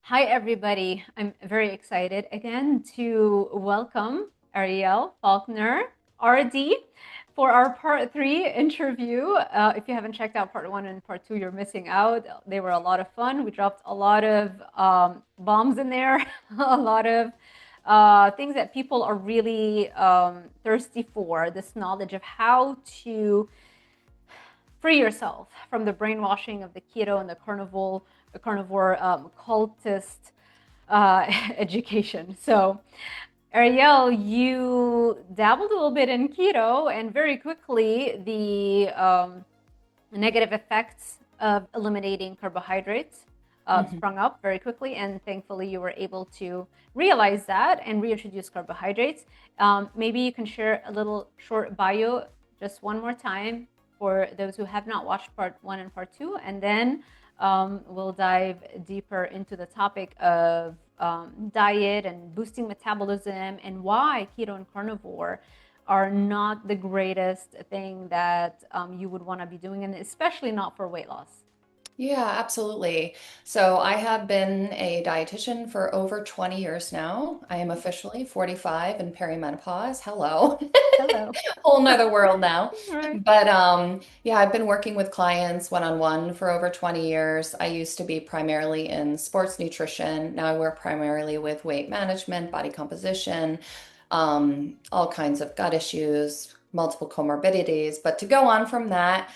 Hi, everybody. I'm very excited again to welcome Ariel, Faulkner, RD, for our part three interview. If you haven't checked out part one and part two, you're missing out. They were a lot of fun. We dropped a lot of bombs in there, a lot of things that people are really thirsty for, this knowledge of how to free yourself from the brainwashing of the keto and the carnivore cultist education. So, Ariel, you dabbled a little bit in keto, and very quickly the negative effects of eliminating carbohydrates Mhm. sprung up very quickly, and thankfully you were able to realize that and reintroduce carbohydrates. Maybe you can share a little short bio just one more time for those who have not watched part one and part two, and then we'll dive deeper into the topic of diet and boosting metabolism and why keto and carnivore are not the greatest thing that you would want to be doing, and especially not for weight loss. Yeah, absolutely. So I have been a dietitian for over 20 years now. I am officially 45 in perimenopause. Hello. Hello. Whole nother world now. All right. But yeah, I've been working with clients one-on-one for over 20 years. I used to be primarily in sports nutrition. Now I work primarily with weight management, body composition, all kinds of gut issues, multiple comorbidities. But to go on from that,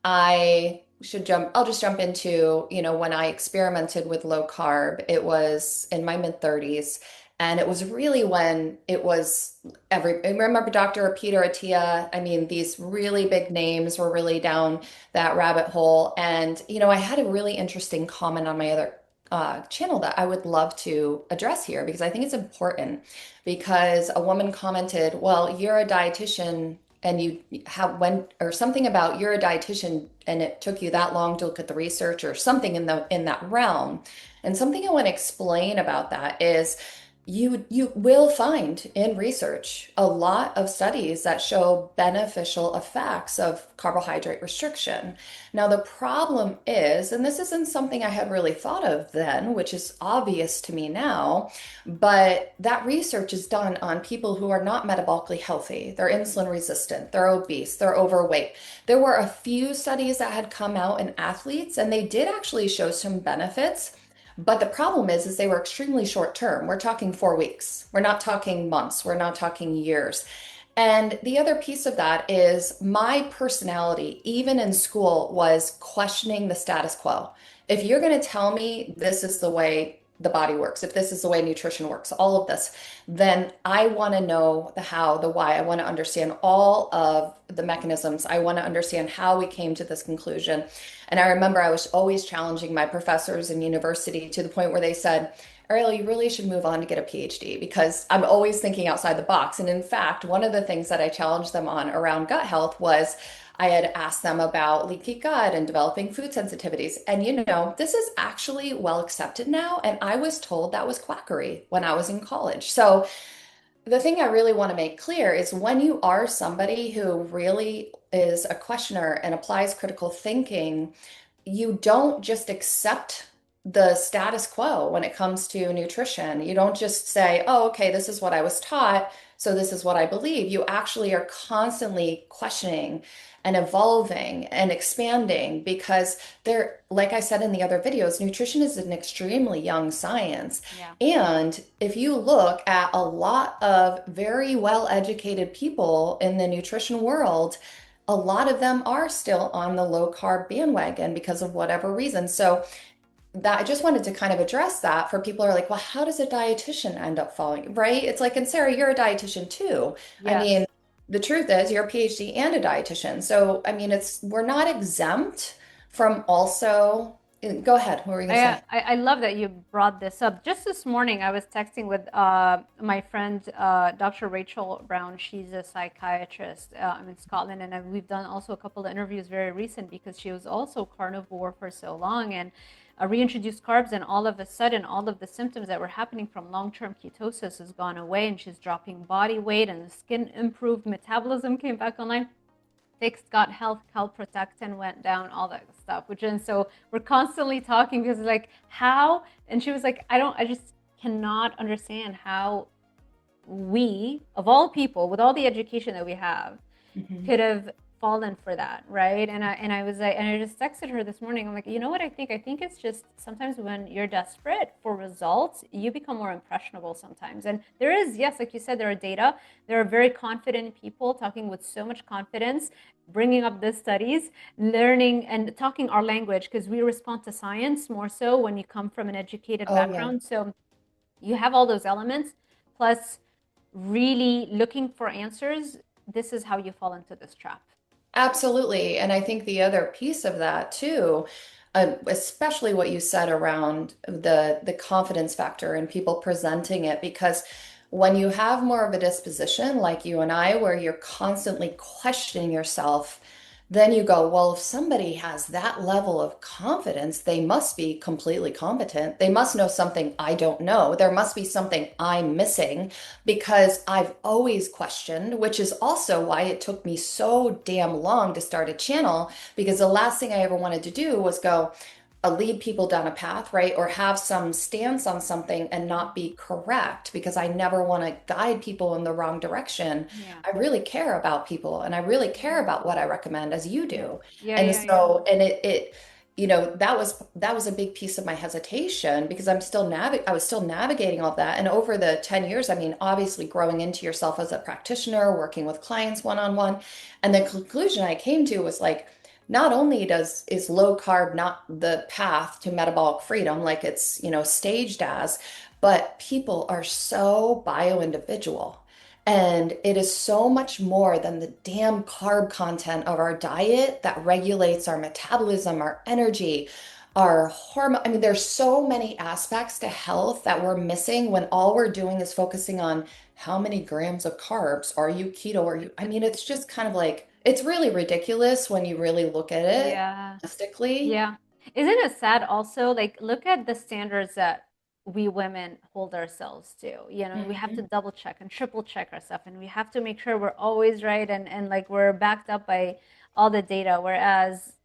I'll just jump into, when I experimented with low carb, it was in my mid 30s. And it was really when it was I remember Dr. Peter Attia. I mean, these really big names were really down that rabbit hole. And, I had a really interesting comment on my other channel that I would love to address here because I think it's important. Because a woman commented, well, you're a dietitian and you have went or something about you're a dietitian and it took you that long to look at the research or something in that realm. And something I want to explain about that is you will find in research a lot of studies that show beneficial effects of carbohydrate restriction. Now, the problem is, and this isn't something I had really thought of then, which is obvious to me now, but that research is done on people who are not metabolically healthy. They're insulin resistant, they're obese, they're overweight. There were a few studies that had come out in athletes, and they did actually show some benefits. But the problem is they were extremely short term. We're talking 4 weeks. We're not talking months. We're not talking years. And the other piece of that is my personality, even in school, was questioning the status quo. If you're going to tell me this is the way the body works, if this is the way nutrition works, all of this, then I want to know the how, the why. I want to understand all of the mechanisms. I want to understand how we came to this conclusion. And I remember I was always challenging my professors in university to the point where they said, Ariel, you really should move on to get a PhD because I'm always thinking outside the box. And in fact, one of the things that I challenged them on around gut health was I had asked them about leaky gut and developing food sensitivities. And this is actually well accepted now. And I was told that was quackery when I was in college. So the thing I really want to make clear is when you are somebody who really is a questioner and applies critical thinking, you don't just accept the status quo when it comes to nutrition. You don't just say, oh, okay, this is what I was taught, so this is what I believe. You actually are constantly questioning and evolving and expanding because there, like I said in the other videos, nutrition is an extremely young science. Yeah. And if you look at a lot of very well-educated people in the nutrition world, a lot of them are still on the low carb bandwagon because of whatever reason. So that I just wanted to kind of address that for people who are like, well, how does a dietitian end up falling, right? It's like, and Sarah, you're a dietitian too. I mean, Yes. the truth is you're a PhD and a dietitian. So, I mean, we're not exempt from also, go ahead. What were you going to say? I love that you brought this up. Just this morning, I was texting with my friend, Dr. Rachel Brown. She's a psychiatrist in Scotland, and we've done also a couple of interviews very recent because she was also carnivore for so long and reintroduced carbs, and all of a sudden, all of the symptoms that were happening from long-term ketosis has gone away, and she's dropping body weight, and the skin improved, metabolism came back online. fixed gut health, calprotectin went down, all that stuff. Which and so we're constantly talking because like how, and she was like, I just cannot understand how we, of all people, with all the education that we have, Mhm. could have fallen for that, right? And I was like, and I just texted her this morning. I'm like, you know what I think? I think it's just sometimes when you're desperate for results, you become more impressionable sometimes. And there is, yes, like you said, there are data. There are very confident people talking with so much confidence, bringing up the studies, learning and talking our language because we respond to science more so when you come from an educated Oh yeah. background. So you have all those elements, plus really looking for answers. This is how you fall into this trap. Absolutely. And I think the other piece of that too, especially what you said around the confidence factor and people presenting it, because when you have more of a disposition like you and I, where you're constantly questioning yourself, then you go, well, if somebody has that level of confidence, they must be completely competent. They must know something I don't know. There must be something I'm missing because I've always questioned, which is also why it took me so damn long to start a channel, because the last thing I ever wanted to do was go lead people down a path, right? Or have some stance on something and not be correct, because I never want to guide people in the wrong direction. Yeah. I really care about people and I really care Yeah. about what I recommend, as you Yeah. do. Yeah. And Yeah. Yeah. so, and it, that was a big piece of my hesitation, because I was still navigating all that. And over the 10 years, I mean, obviously growing into yourself as a practitioner, working with clients one-on-one, and the conclusion I came to was like, not only is low carb not the path to metabolic freedom like it's, staged as, but people are so bio-individual. And it is so much more than the damn carb content of our diet that regulates our metabolism, our energy, our hormone. I mean, there's so many aspects to health that we're missing when all we're doing is focusing on how many grams of carbs are you keto, are you, I mean, it's just kind of like, it's really ridiculous when you really look at it Yeah. holistically. Yeah. Isn't it sad also? Like, look at the standards that we women hold ourselves to. You know, we have to Mhm. double check and triple check our stuff, and we have to make sure we're always right and like we're backed up by all the data. Whereas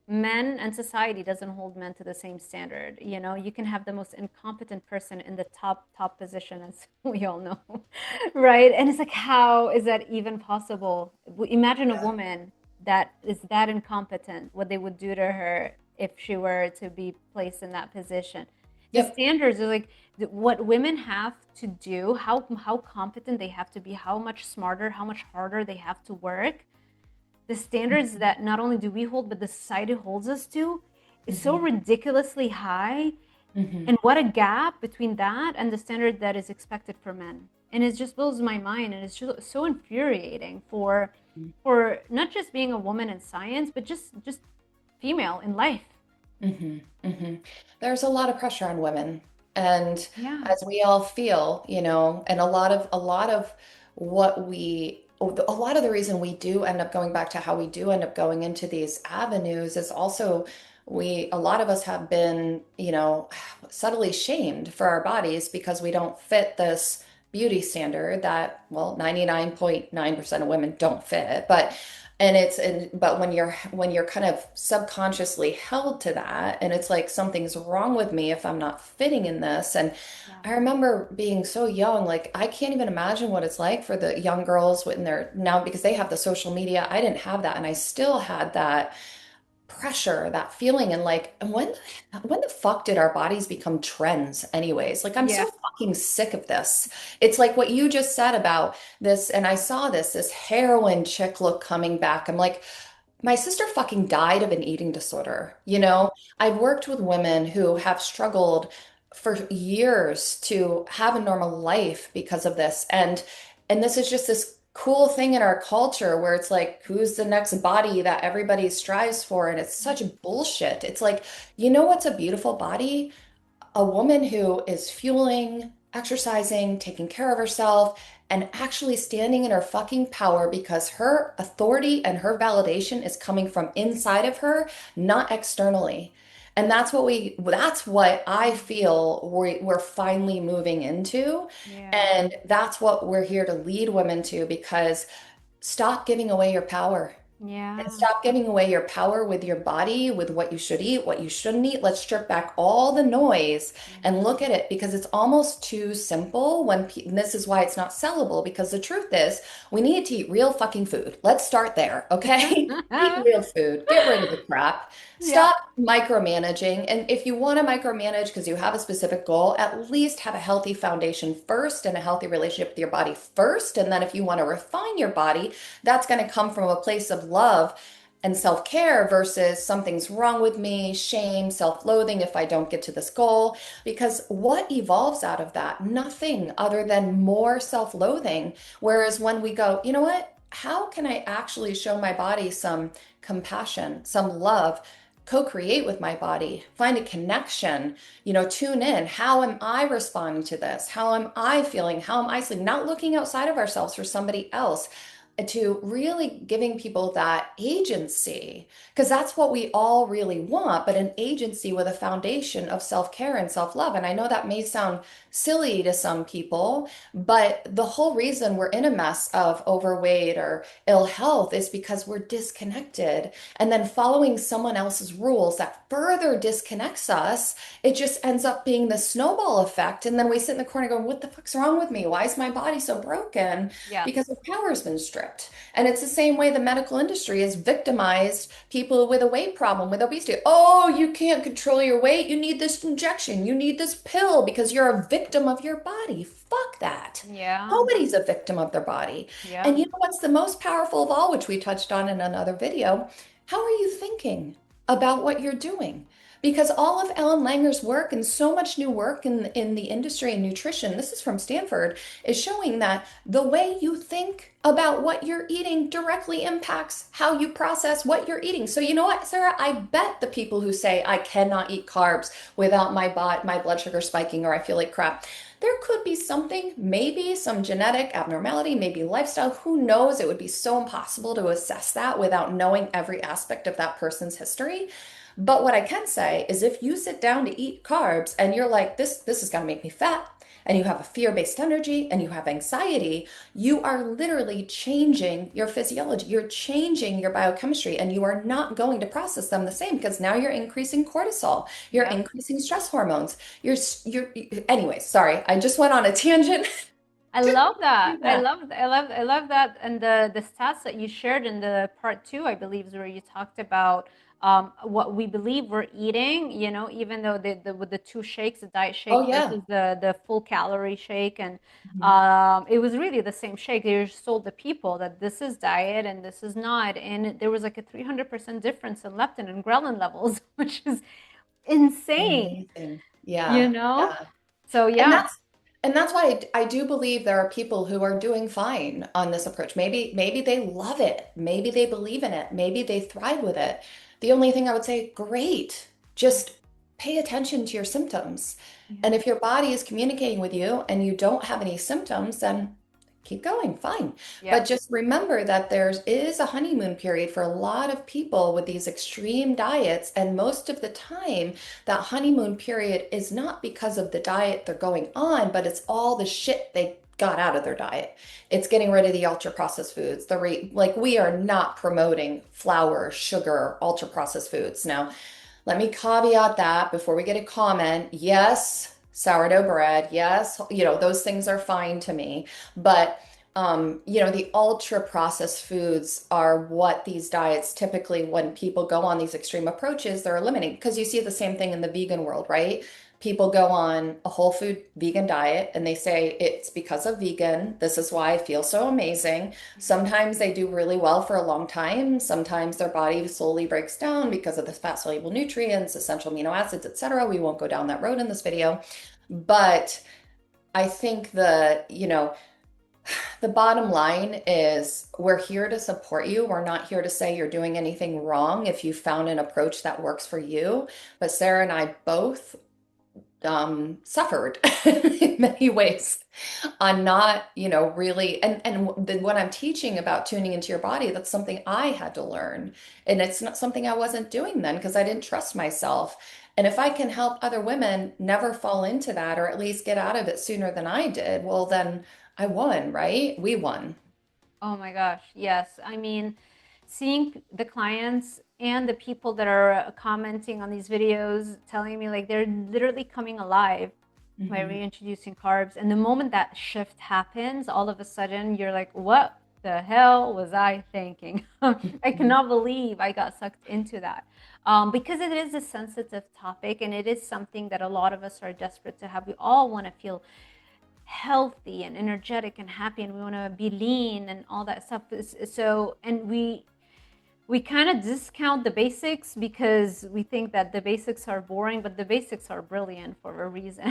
men and society doesn't hold men to the same standard. You know, you can have the most incompetent person in the top position, as we all know, right? And it's like, how is that even possible? Imagine a Yeah. woman that is that incompetent, what they would do to her if she were to be placed in that position. The Yep. standards are like what women have to do, how competent they have to be, how much smarter, how much harder they have to work. The standards that not only do we hold, but the society holds us to is so Hmm. ridiculously high. Hmm. And what a gap between that and the standard that is expected for men. And it just blows my mind. And it's just so infuriating for not just being a woman in science, but just female in life. Hmm. Hmm. There's a lot of pressure on women. And Yeah. as we all feel, and a lot of a lot of the reason we do end up going back to how we do end up going into these avenues is also a lot of us have been, subtly shamed for our bodies because we don't fit this beauty standard that, well, 99.9% of women don't fit. But when you're kind of subconsciously held to that, and it's like something's wrong with me if I'm not fitting in this. And Yeah. I remember being so young, like I can't even imagine what it's like for the young girls when they're now, because they have the social media. I didn't have that, and I still had that pressure, that feeling. And like, when the fuck did our bodies become trends anyways? Like, I'm Yeah. so fucking sick of this. It's like what you just said about this, and I saw this heroin chick look coming back. I'm like, my sister fucking died of an eating disorder. I've worked with women who have struggled for years to have a normal life because of this. And this is just this cool thing in our culture where it's like, who's the next body that everybody strives for? And it's such bullshit. It's like, what's a beautiful body? A woman who is fueling, exercising, taking care of herself, and actually standing in her fucking power, because her authority and her validation is coming from inside of her, not externally. And that's what I feel we're finally moving into. Yeah. And that's what we're here to lead women to, because stop giving away your power. And Yeah. stop giving away your power with your body, with what you should eat, what you shouldn't eat. Let's strip back all the noise and look at it because it's almost too simple and this is why it's not sellable because the truth is we need to eat real fucking food. Let's start there, okay? Eat real food. Get rid of the crap. Yeah. Stop micromanaging. And if you want to micromanage because you have a specific goal, at least have a healthy foundation first and a healthy relationship with your body first. And then if you want to refine your body, that's going to come from a place of love and self care versus something's wrong with me, shame, self loathing if I don't get to this goal. Because what evolves out of that? Nothing other than more self loathing. Whereas when we go, you know what? How can I actually show my body some compassion, some love? Co-create with my body, find a connection, tune in. How am I responding to this? How am I feeling? How am I sleeping? Not looking outside of ourselves for somebody else, to really giving people that agency, because that's what we all really want, but an agency with a foundation of self-care and self-love. And I know that may sound silly to some people, but the whole reason we're in a mess of overweight or ill health is because we're disconnected. And then following someone else's rules that further disconnects us, it just ends up being the snowball effect. And then we sit in the corner going, what the fuck's wrong with me? Why is my body so broken? Yeah. Because the power has been stripped. And it's the same way the medical industry has victimized people with a weight problem, with obesity. Oh, you can't control your weight. You need this injection. You need this pill because you're a victim of your body. Fuck that. Yeah. Nobody's a victim of their body. Yeah. And you know what's the most powerful of all, which we touched on in another video? How are you thinking about what you're doing? Because all of Ellen Langer's work and so much new work in the industry and nutrition, this is from Stanford, is showing that the way you think about what you're eating directly impacts how you process what you're eating. So you know what, Sarah? I bet the people who say I cannot eat carbs without my blood sugar spiking or I feel like crap, there could be something, maybe some genetic abnormality, maybe lifestyle, who knows? It would be so impossible to assess that without knowing every aspect of that person's history. But what I can say is if you sit down to eat carbs and you're like, this is gonna make me fat, and you have a fear-based energy and you have anxiety, you are literally changing your physiology. You're changing your biochemistry and you are not going to process them the same because now you're increasing cortisol, you're Yeah. increasing stress hormones. Anyways, sorry, I just went on a tangent. I Didn't love that. do that. I love that. And the stats that you shared in the part two, I believe, is where you talked about what we believe we're eating, even though with the two shakes, the diet Oh shake yeah. versus the full calorie shake. And Mhm. it was really the same shake. They just told the people that this is diet and this is not. And there was like a 300% difference in leptin and ghrelin levels, which is insane, Amazing. you Yeah. know? Yeah. So And yeah. that's why I do believe there are people who are doing fine on this approach. Maybe they love it. Maybe they believe in it. Maybe they thrive with it. The only thing I would say, great. Just pay attention to your symptoms. Yeah. And if your body is communicating with you and you don't have any symptoms, then keep going, fine. Yeah. But just remember that there is a honeymoon period for a lot of people with these extreme diets. And most of the time, that honeymoon period is not because of the diet they're going on, but it's all the shit they got out of their diet. It's getting rid of the ultra processed foods. Like we are not promoting flour, sugar, ultra processed foods. Now, let me caveat that before we get a comment. Yes, sourdough bread. Yes, those things are fine to me. But the ultra processed foods are what these diets typically, when people go on these extreme approaches, they're eliminating. Because you see the same thing in the vegan world, right? People go on a whole food vegan diet and they say it's because of vegan. This is why I feel so amazing. Sometimes they do really well for a long time. Sometimes their body slowly breaks down because of the fat soluble nutrients, essential amino acids, etc. We won't go down that road in this video. But I think the bottom line is we're here to support you. We're not here to say you're doing anything wrong if you found an approach that works for you. But Sarah and I both suffered in many ways on not, really. And when I'm teaching about tuning into your body, that's something I had to learn. And it's not something I wasn't doing then because I didn't trust myself. And if I can help other women never fall into that or at least get out of it sooner than I did, well, then I won, right? We won. Oh my gosh, yes. I mean, seeing the clients and the people that are commenting on these videos telling me like they're literally coming alive by Hmm. reintroducing carbs. And the moment that shift happens, all of a sudden you're like, what the hell was I thinking? I Hmm. cannot believe I got sucked into that. Because it is a sensitive topic and it is something that a lot of us are desperate to have. We all want to feel healthy and energetic and happy, and we want to be lean and all that stuff. So, and we kind of discount the basics because we think that the basics are boring, but the basics are brilliant for a reason,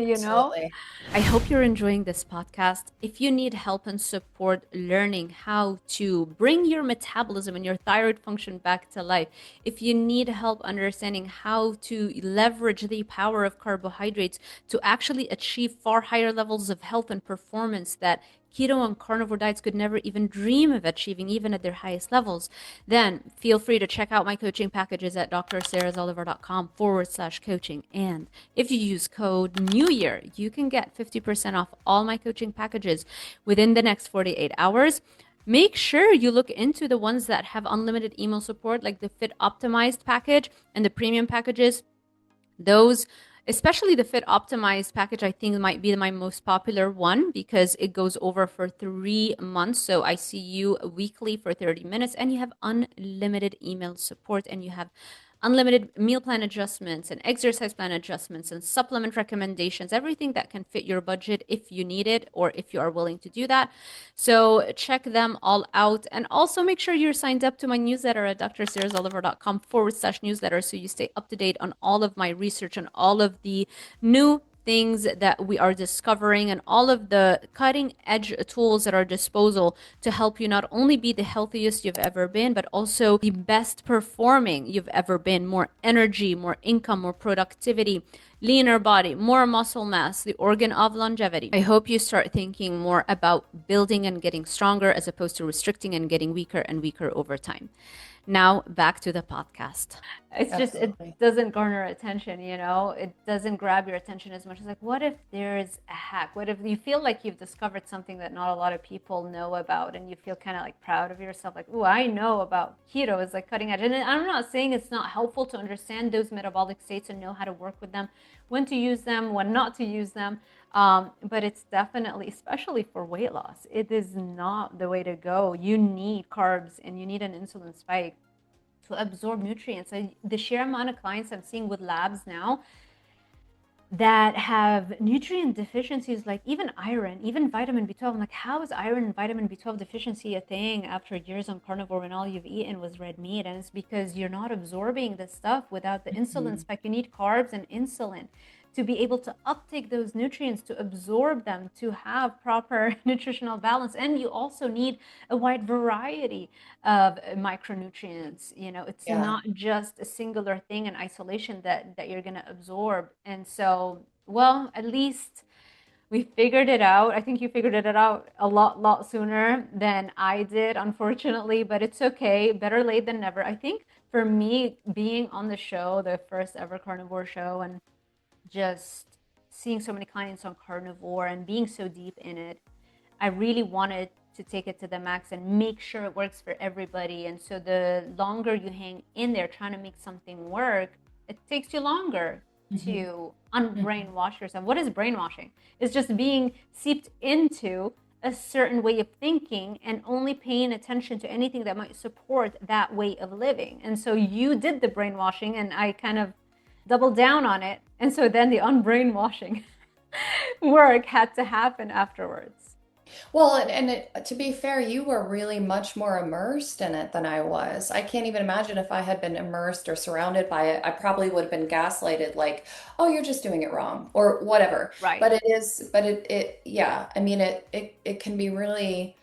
you know? Absolutely. I hope you're enjoying this podcast. If you need help and support learning how to bring your metabolism and your thyroid function back to life, if you need help understanding how to leverage the power of carbohydrates to actually achieve far higher levels of health and performance that keto and carnivore diets could never even dream of achieving, even at their highest levels, then feel free to check out my coaching packages at drsarahzoliver.com/coaching. And if you use code New Year, you can get 50% off all my coaching packages within the next 48 hours. Make sure you look into the ones that have unlimited email support, like the Fit Optimized package and the premium packages. Those, especially the Fit Optimized package, I think might be my most popular one because it goes over for 3 months. So I see you weekly for 30 minutes and you have unlimited email support and you have unlimited meal plan adjustments and exercise plan adjustments and supplement recommendations, everything that can fit your budget if you need it or if you are willing to do that. So check them all out. And also make sure you're signed up to my newsletter at drsarahzoliver.com/newsletter so you stay up to date on all of my research and all of the new things that we are discovering and all of the cutting edge tools at our disposal to help you not only be the healthiest you've ever been, but also the best performing you've ever been. More energy, more income, more productivity, leaner body, more muscle mass, the organ of longevity. I hope you start thinking more about building and getting stronger as opposed to restricting and getting weaker and weaker over time. Now back to the podcast. It's just, it Absolutely. doesn't garner attention, it doesn't grab your attention as much as like, what if there's a hack? What if you feel like you've discovered something that not a lot of people know about and you feel kind of like proud of yourself, like, oh, I know about keto, is like cutting edge. And I'm not saying it's not helpful to understand those metabolic states and know how to work with them, when to use them, when not to use them. But it's definitely, especially for weight loss, it is not the way to go. You need carbs and you need an insulin spike to absorb nutrients. The sheer amount of clients I'm seeing with labs now that have nutrient deficiencies, like even iron, even vitamin B12. I'm like, how is iron and vitamin B12 deficiency a thing after years on carnivore when all you've eaten was red meat? And it's because you're not absorbing the stuff without the insulin Mhm. spike. You need carbs and insulin to be able to uptake those nutrients, to absorb them, to have proper nutritional balance. And you also need a wide variety of micronutrients. It's Yeah. not just a singular thing in isolation that you're going to absorb. And so, well, at least we figured it out. I think you figured it out a lot sooner than I did, unfortunately, but it's okay. Better late than never. I think for me, being on the show, the first ever carnivore show, and just seeing so many clients on carnivore and being so deep in it, I really wanted to take it to the max and make sure it works for everybody. And so the longer you hang in there trying to make something work, it takes you longer Hmm. to Hmm. unbrainwash yourself. What is brainwashing? It's just being seeped into a certain way of thinking and only paying attention to anything that might support that way of living. And so you did the brainwashing and I kind of doubled down on it. And so then the unbrainwashing work had to happen afterwards. Well, to be fair, you were really much more immersed in it than I was. I can't even imagine if I had been immersed or surrounded by it, I probably would have been gaslighted like, oh, you're just doing it wrong or whatever. Right. But yeah, I mean, it can be really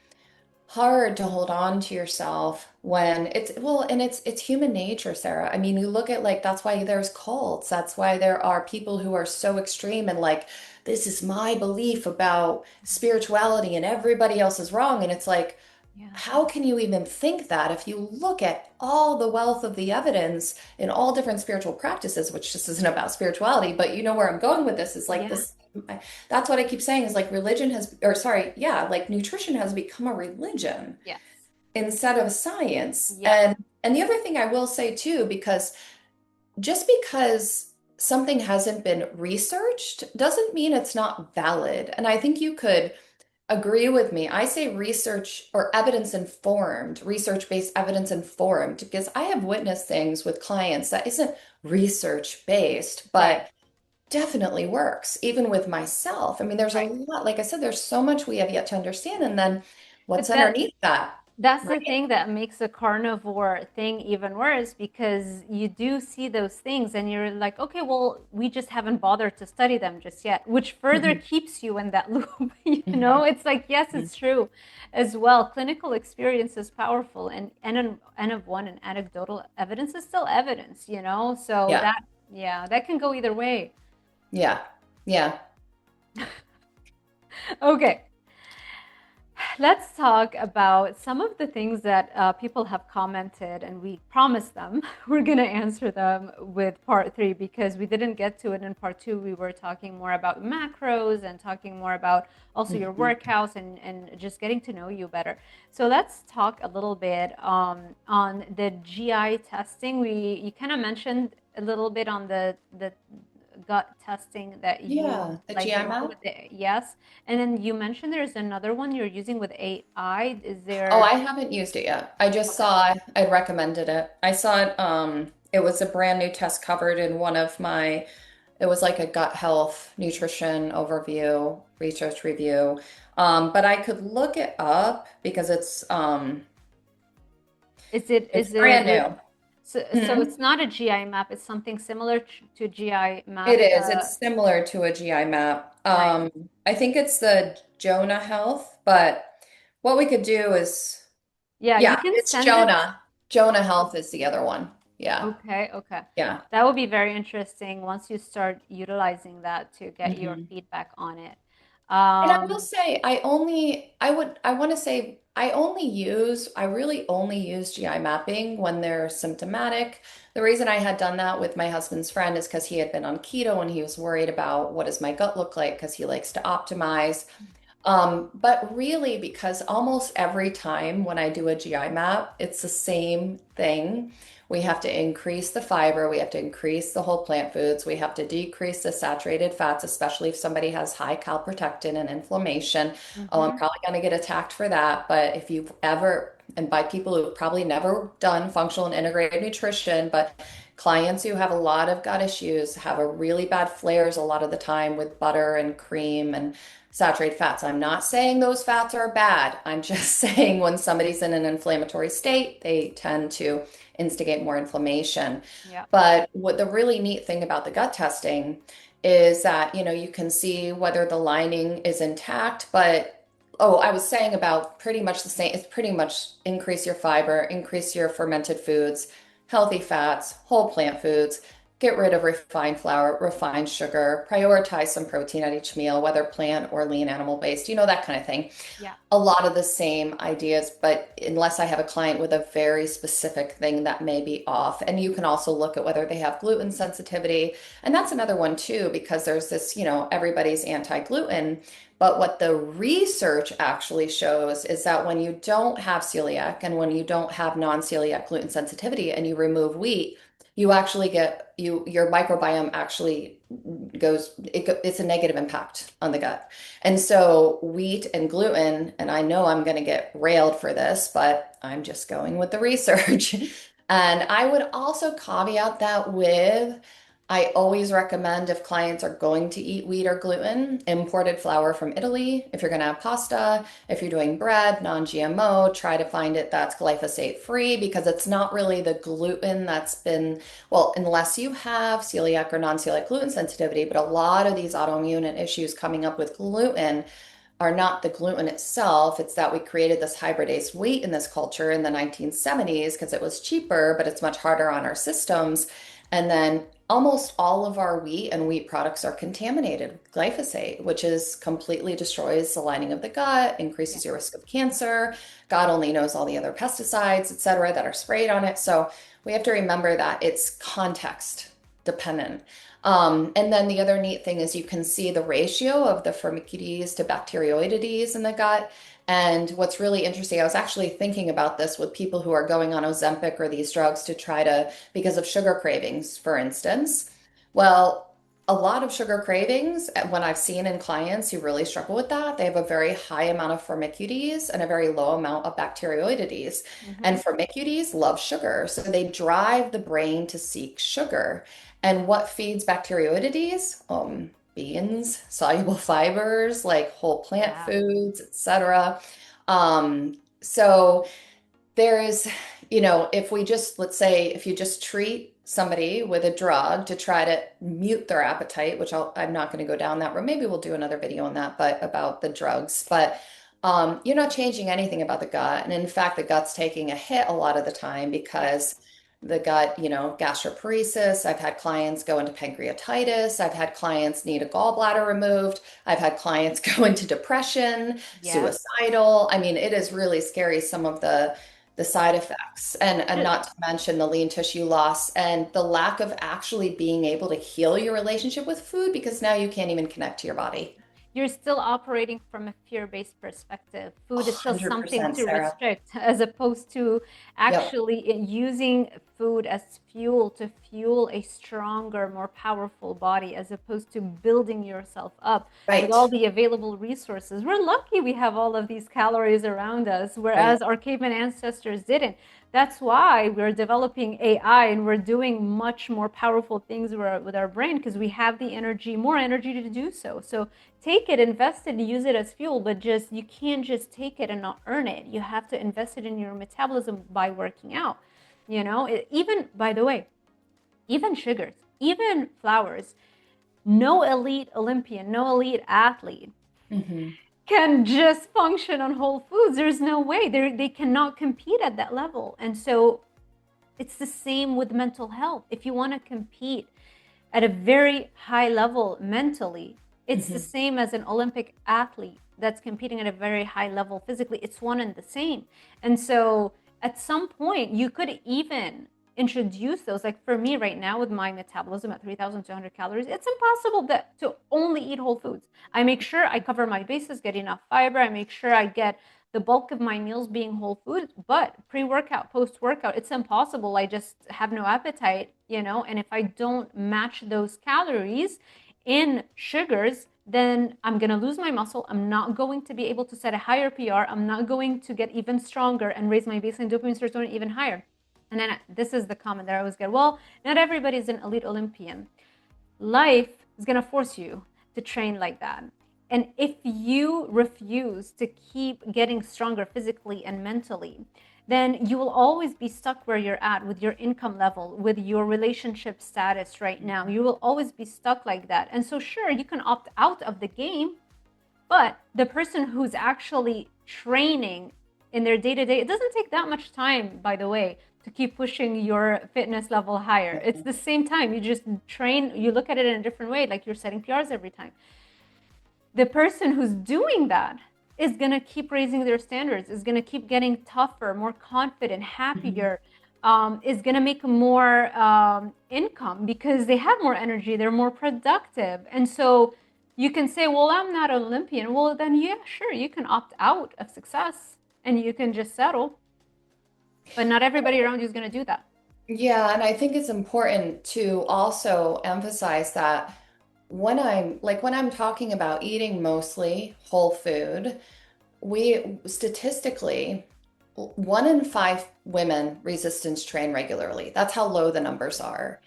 hard to hold on to yourself when and it's human nature, Sarah. I mean, you look at like that's why there's cults. That's why there are people who are so extreme and like this is my belief about spirituality and everybody else is wrong. And it's like, Yeah. how can you even think that if you look at all the wealth of the evidence in all different spiritual practices, which just isn't about spirituality, but you know where I'm going with this is like Yeah. this. That's what I keep saying is like religion has, or sorry, yeah, like nutrition has become a religion. Yes. instead of science. Yep. And the other thing I will say too, because just because something hasn't been researched doesn't mean it's not valid. And I think you could agree with me. I say research or evidence informed, research-based evidence informed, because I have witnessed things with clients that isn't research based, Right. but definitely works, even with myself. I mean, there's a Right. lot, like I said, there's so much we have yet to understand. And then what's But that underneath that, that's the right? thing that makes the carnivore thing even worse because you do see those things and you're like, okay, well, we just haven't bothered to study them just yet, which further Mhm, keeps you in that loop. You know, mhm, it's like, yes, mhm. it's true as well. Clinical experience is powerful, and N of one and anecdotal evidence is still evidence, you know? So Yeah, that, yeah, that can go either way. yeah, yeah. Okay. Let's talk about some of the things that people have commented, and we promised them we're going to answer them with part three because we didn't get to it in part two. We were talking more about macros and talking more about also your Mhm. workouts and just getting to know you better. So let's talk a little bit on the GI testing. You kind of mentioned a little bit on the gut testing that you Yeah, the like GI do map. with the yes. And then you mentioned there's another one you're using with AI. Is Oh, there I haven't used it yet. I just okay. saw I'd recommended it. I saw it, it was a brand new test covered in one of my, it was like a gut health nutrition overview, research review. But I could look it up because Is it's it brand new. so Mhm. it's not a GI map, it's something similar to GI It map. is. It's similar to a GI map. Nice. I think it's the Jonah Health, but what we could do is, Yeah, you yeah, can it's send it. Jonah. Jonah Health is the other one. Yeah. Okay, okay. Yeah. That would be very interesting once you start utilizing that to get your Mhm. feedback on it. And I will Um, say, I want to say, I really only use GI mapping when they're symptomatic. The reason I had done that with my husband's friend is because he had been on keto and he was worried about what does my gut look like because he likes to optimize. But really, because almost every time when I do a GI map, it's the same thing. We have to increase the fiber, we have to increase the whole plant foods, we have to decrease the saturated fats, especially if somebody has high calprotectin and inflammation. Oh, I'm mhm. probably going to get attacked for that. But if you've ever, and by people who've probably never done functional and integrated nutrition, but clients who have a lot of gut issues have a really bad flares a lot of the time with butter and cream and saturated fats. I'm not saying those fats are bad. I'm just saying when somebody's in an inflammatory state, they tend to instigate more inflammation. Yeah. But what the really neat thing about the gut testing is that, you can see whether the lining is intact, but oh, I was saying about pretty much the same. It's pretty much increase your fiber, increase your fermented foods, healthy fats, whole plant foods, get rid of refined flour, refined sugar, prioritize some protein at each meal, whether plant or lean animal based, that kind of thing. Yeah. A lot of the same ideas, but unless I have a client with a very specific thing that may be off. And you can also look at whether they have gluten sensitivity. And that's another one too, because there's this, everybody's anti-gluten. But what the research actually shows is that when you don't have celiac and when you don't have non-celiac gluten sensitivity and you remove wheat, you actually get your microbiome actually it's a negative impact on the gut. And so wheat and gluten, and I know I'm going to get railed for this, but I'm just going with the research. And I would also caveat that with I always recommend if clients are going to eat wheat or gluten, imported flour from Italy. If you're going to have pasta, if you're doing bread, non-GMO, try to find it that's glyphosate free because it's not really the gluten that's been, well, unless you have celiac or non-celiac gluten sensitivity, but a lot of these autoimmune and issues coming up with gluten are not the gluten itself. It's that we created this hybridized wheat in this culture in the 1970s because it was cheaper, but it's much harder on our systems. And then almost all of our wheat and wheat products are contaminated with glyphosate, which is completely destroys the lining of the gut, Yeah. increases your risk of cancer. God only knows all the other pesticides, et cetera, that are sprayed on it. So we have to remember that it's context dependent. And then the other neat thing is you can see the ratio of the Firmicutes to bacteroidetes in the gut. And what's really interesting, I was actually thinking about this with people who are going on Ozempic or these drugs to try to, because of sugar cravings, for instance. Well, a lot of sugar cravings, when I've seen in clients who really struggle with that, they have a very high amount of Firmicutes and a very low amount of bacteroidetes. And Hmm. Firmicutes love sugar, so they drive the brain to seek sugar. And what feeds bacteroidetes? Beans, soluble fibers like whole plant Yeah. foods, etc. So there is, if we just, let's say, if you just treat somebody with a drug to try to mute their appetite, which I'm not going to go down that road. Maybe we'll do another video on that, but about the drugs. But you're not changing anything about the gut. And in fact, the gut's taking a hit a lot of the time Yes. because the gut, gastroparesis. I've had clients go into pancreatitis. I've had clients need a gallbladder removed. I've had clients go into depression, Yeah. suicidal. I mean, it is really scary, some of the side effects, and not to mention the lean tissue loss and the lack of actually being able to heal your relationship with food because now you can't even connect to your body. You're still operating from a fear-based perspective. Food is still something 100%, to Sarah. restrict, as opposed to Yep. actually using food as fuel to fuel a stronger, more powerful body, as opposed to building yourself up with Right. all the available resources. We're lucky we have all of these calories around us, Right. whereas our caveman ancestors didn't. That's why we're developing AI and we're doing much more powerful things with our brain, because we have the energy, more energy to do so. So take it, invest it, use it as fuel, but just you can't just take it and not earn it. You have to invest it in your metabolism by working out. Even, by the way, even sugars, even flours, no elite Olympian, no elite athlete Hmm. can just function on whole foods. There's no way. They cannot compete at that level. And so it's the same with mental health. If you want to compete at a very high level mentally, it's the Hmm. same as an Olympic athlete that's competing at a very high level physically. It's one and the same. And so at some point, you could even introduce those. Like for me right now, with my metabolism at 3,200 calories, it's impossible to only eat whole foods. I make sure I cover my bases, get enough fiber. I make sure I get the bulk of my meals being whole food, but pre-workout, post-workout, it's impossible. I just have no appetite. And if I don't match those calories in sugars, then I'm going to lose my muscle. I'm not going to be able to set a higher PR. I'm not going to get even stronger and raise my baseline dopamine serotonin even higher. And then this is the comment that I always get. Well, not everybody is an elite Olympian. Life is going to force you to train like that. And if you refuse to keep getting stronger physically and mentally, then you will always be stuck where you're at with your income level, with your relationship status right now. You will always be stuck like that. And so, sure, you can opt out of the game, but the person who's actually training in their day to day, it doesn't take that much time, by the way, to keep pushing your fitness level higher. It's the same time. You just train, you look at it in a different way, like you're setting PRs every time. The person who's doing that is going to keep raising their standards, is going to keep getting tougher, more confident, Hmm. happier, is going to make more income because they have more energy, they're more productive. And so you can say, well, I'm not an Olympian. Well, then, yeah, sure, you can opt out of success and you can just settle. But not everybody around you is going to do that. Yeah, and I think it's important to also emphasize that when I'm talking about eating mostly whole food, we statistically, 1 in 5 women resistance train regularly. That's how low the numbers are.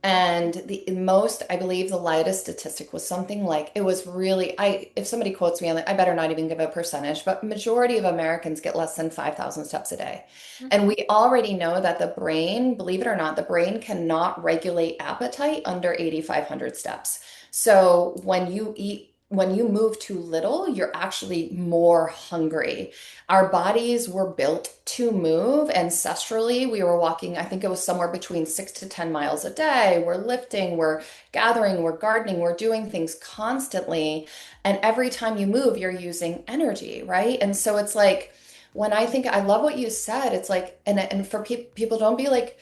And the most, I believe the lightest statistic was something like it was really, if somebody quotes me on it, I better not even give a percentage, but majority of Americans get less than 5,000 steps a day. And Mhm. we already know that the brain, believe it or not, the brain cannot regulate appetite under 8,500 steps. So when you move too little, you're actually more hungry. Our bodies were built to move. Ancestrally, we were walking, I think it was somewhere between 6 to 10 miles a day. We're lifting, we're gathering, we're gardening, we're doing things constantly. And every time you move, you're using energy, right? And so it's like, when I think, I love what you said. It's like, and for people, don't be like,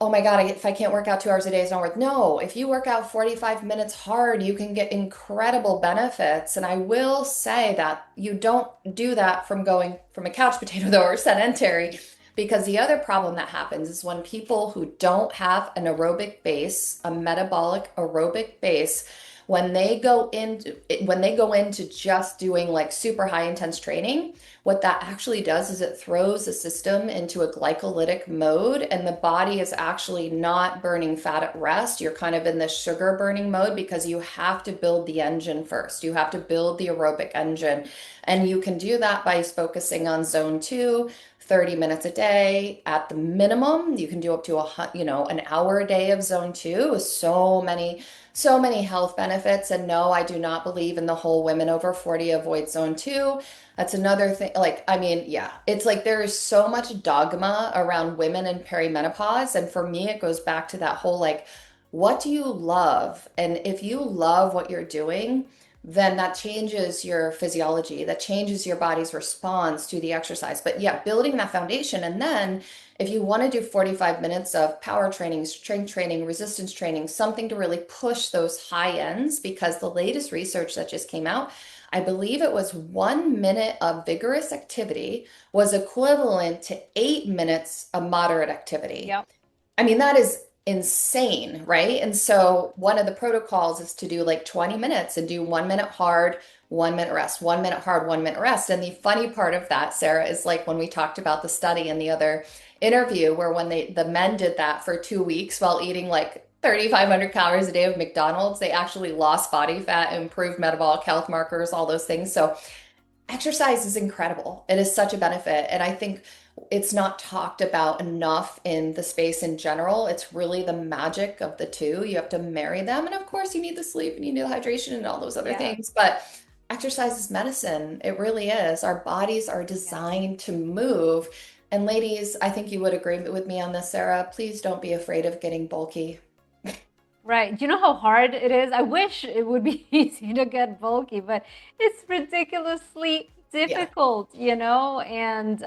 oh my God, if I can't work out 2 hours a day, it's not worth. No, if you work out 45 minutes hard, you can get incredible benefits. And I will say that you don't do that from going from a couch potato though or sedentary, because the other problem that happens is when people who don't have an aerobic base, a metabolic aerobic base, when they go into just doing like super high intense training, what that actually does is it throws the system into a glycolytic mode, and the body is actually not burning fat at rest. You're kind of in this sugar burning mode because you have to build the engine first. You have to build the aerobic engine. And you can do that by focusing on zone two, 30 minutes a day at the minimum. You can do up to an hour a day of zone two with so many health benefits. And no, I do not believe in the whole women over 40 avoid zone two. That's another thing. Like, I mean, yeah, it's like there is so much dogma around women in perimenopause. And for me, it goes back to that whole like, what do you love? And if you love what you're doing, then that changes your physiology, that changes your body's response to the exercise. But yeah, building that foundation. And then if you want to do 45 minutes of power training, strength training, resistance training, something to really push those high ends, because the latest research that just came out, I believe it was 1 minute of vigorous activity was equivalent to 8 minutes of moderate activity. Yep. I mean, that is insane, right? And so one of the protocols is to do like 20 minutes and do 1 minute hard, 1 minute rest, 1 minute hard, 1 minute rest. And the funny part of that, Sarah, is like when we talked about the study in the other interview, where when the men did that for 2 weeks while eating like 3,500 calories a day of McDonald's, they actually lost body fat, improved metabolic health markers, all those things. So exercise is incredible. It is such a benefit. And I think it's not talked about enough in the space in general. It's really the magic of the two. You have to marry them. And of course, you need the sleep and you need the hydration and all those other Yeah. things. But exercise is medicine. It really is. Our bodies are Yeah. designed to move. And ladies, I think you would agree with me on this, Sarah. Please don't be afraid of getting bulky. Right. Do you know how hard it is? I wish it would be easy to get bulky, but it's ridiculously Yeah. difficult, And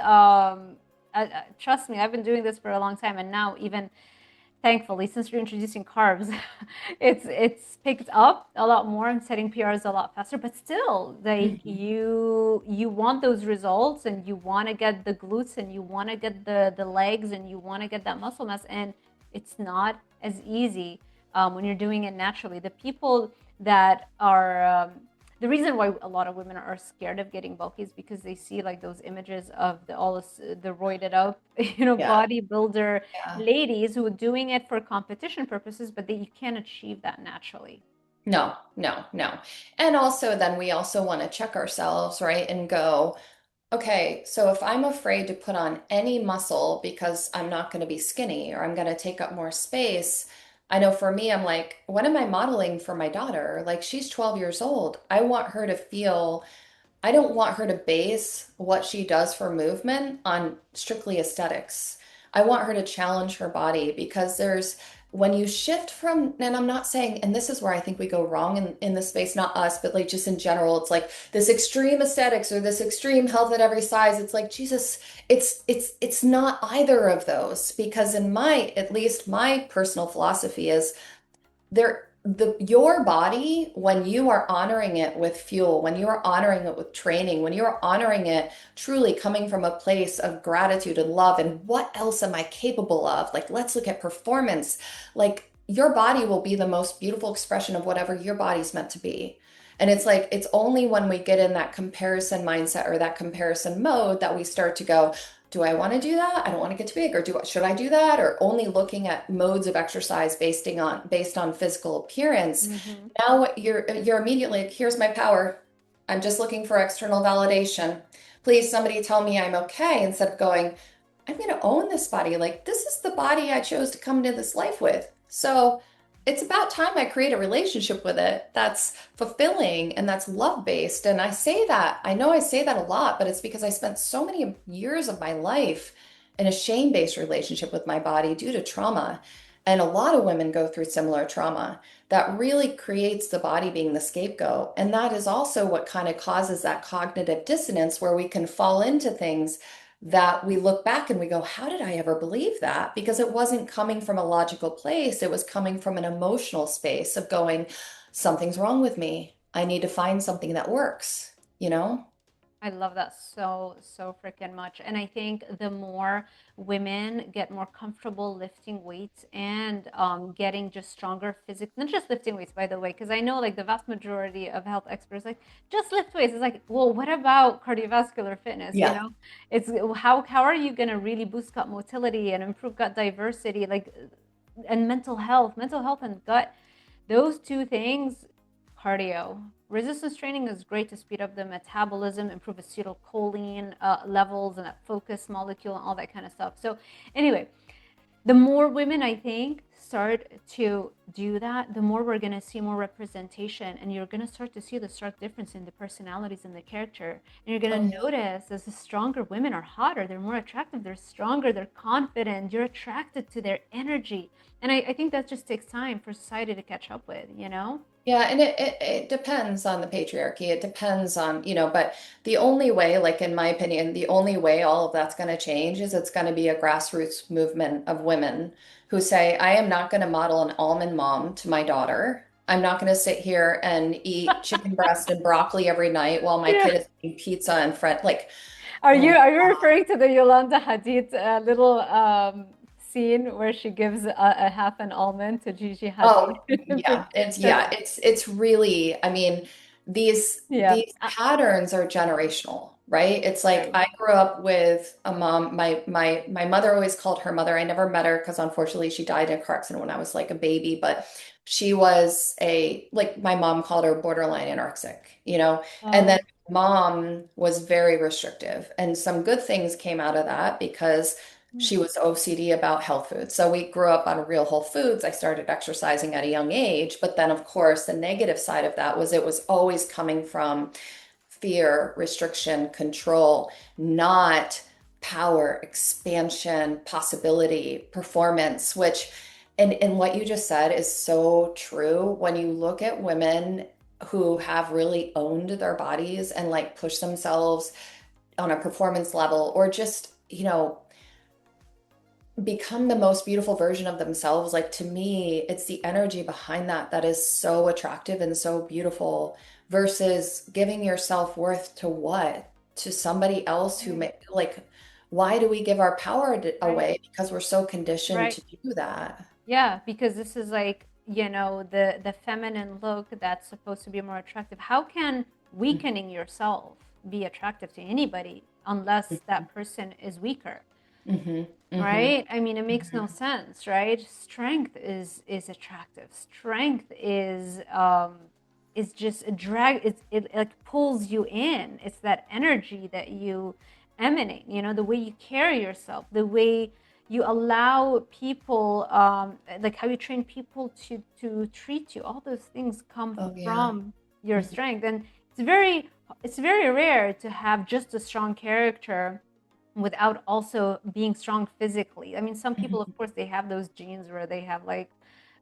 trust me, I've been doing this for a long time, and now even thankfully, since you're introducing carbs, it's picked up a lot more and setting PRs a lot faster. But still, like Mhm. you want those results, and you want to get the glutes, and you want to get the legs, and you want to get that muscle mass, and it's not as easy when you're doing it naturally. The people that are the reason why a lot of women are scared of getting bulky is because they see like those images of the roided up, Yeah. bodybuilder Yeah. ladies who are doing it for competition purposes, but you can't achieve that naturally. No, no, no. And also, then we also want to check ourselves, right? And go, okay, so if I'm afraid to put on any muscle because I'm not going to be skinny or I'm going to take up more space, I know for me, I'm like, what am I modeling for my daughter? Like, she's 12 years old. I don't want her to base what she does for movement on strictly aesthetics. I want her to challenge her body, because when you shift from, and I'm not saying, and this is where I think we go wrong in this space, not us, but like just in general, it's like this extreme aesthetics or this extreme health at every size. It's like, Jesus, it's not either of those, because at least my personal philosophy is your body, when you are honoring it with fuel, when you are honoring it with training, when you are honoring it truly coming from a place of gratitude and love, and what else am I capable of? Like, let's look at performance. Like, your body will be the most beautiful expression of whatever your body's meant to be. And it's like, it's only when we get in that comparison mindset or that comparison mode that we start to go, do I want to do that? I don't want to get too big. Or should I do that? Or only looking at modes of exercise based on physical appearance. Hmm. Now what you're immediately like, here's my power. I'm just looking for external validation. Please, somebody tell me I'm okay, instead of going, I'm going to own this body. Like, this is the body I chose to come into this life with. So it's about time I create a relationship with it that's fulfilling and that's love based. And I know I say that a lot, but it's because I spent so many years of my life in a shame based relationship with my body due to trauma. And a lot of women go through similar trauma that really creates the body being the scapegoat. And that is also what kind of causes that cognitive dissonance, where we can fall into things that we look back and we go, how did I ever believe that? Because it wasn't coming from a logical place. It was coming from an emotional space of going, something's wrong with me. I need to find something that works, you know? I love that so freaking much. And I think the more women get more comfortable lifting weights and getting just stronger physics, not just lifting weights, by the way, because I know like the vast majority of health experts like just lift weights. It's like, well, what about cardiovascular fitness? You Yeah. know, it's how are you gonna really boost gut motility and improve gut diversity, like and mental health and gut, those two things, cardio. Resistance training is great to speed up the metabolism, improve acetylcholine levels and that focus molecule and all that kind of stuff. So, anyway, the more women I think start to do that, the more we're going to see more representation, and you're going to start to see the stark difference in the personalities and the character. And you're Oh, going to yeah. notice as the stronger women are hotter, they're more attractive, they're stronger, they're confident, you're attracted to their energy. And I think that just takes time for society to catch up with, you know? Yeah, and it depends on the patriarchy. It depends on, but the only way, like in my opinion, the only way all of that's going to change is it's going to be a grassroots movement of women who say, I am not going to model an almond mom to my daughter. I'm not going to sit here and eat chicken breast and broccoli every night while my Yeah. kid is eating pizza and friend. Like, Are oh you my are you God. referring to the Yolanda Hadid little scene where she gives a half an almond to Gigi Hadid? Oh, yeah, it's That's yeah, it's really, I mean, these yeah. these patterns are generational, right? It's like Right. I grew up with a mom, my mother always called her mother. I never met her because unfortunately she died in a car accident when I was like a baby, but she was like my mom called her borderline anorexic, And then Oh, mom was very restrictive. And some good things came out of that because she was OCD about health food. So we grew up on real whole foods. I started exercising at a young age. But then, of course, the negative side of that was it was always coming from fear, restriction, control, not power, expansion, possibility, performance, which, and what you just said is so true. When you look at women who have really owned their bodies and like push themselves on a performance level or just, become the most beautiful version of themselves. Like to me, it's the energy behind that that is so attractive and so beautiful versus giving your self-worth to what? To somebody else who right, may like, why do we give our power right, away? Because we're so conditioned right. to do that. Yeah, because this is like, the feminine look that's supposed to be more attractive. How can weakening yourself be attractive to anybody unless that person is weaker? Mm-hmm. Mm-hmm. Right? I mean, it makes no Hmm. sense, right? Strength is attractive. Strength is just a drag. It like pulls you in. It's that energy that you emanate. The way you carry yourself, the way you allow people, like how you train people to treat you. All those things come Oh yeah. from your strength, and it's very rare to have just a strong character without also being strong physically. I mean, some people, of Mm-hmm. course, they have those genes where they have like,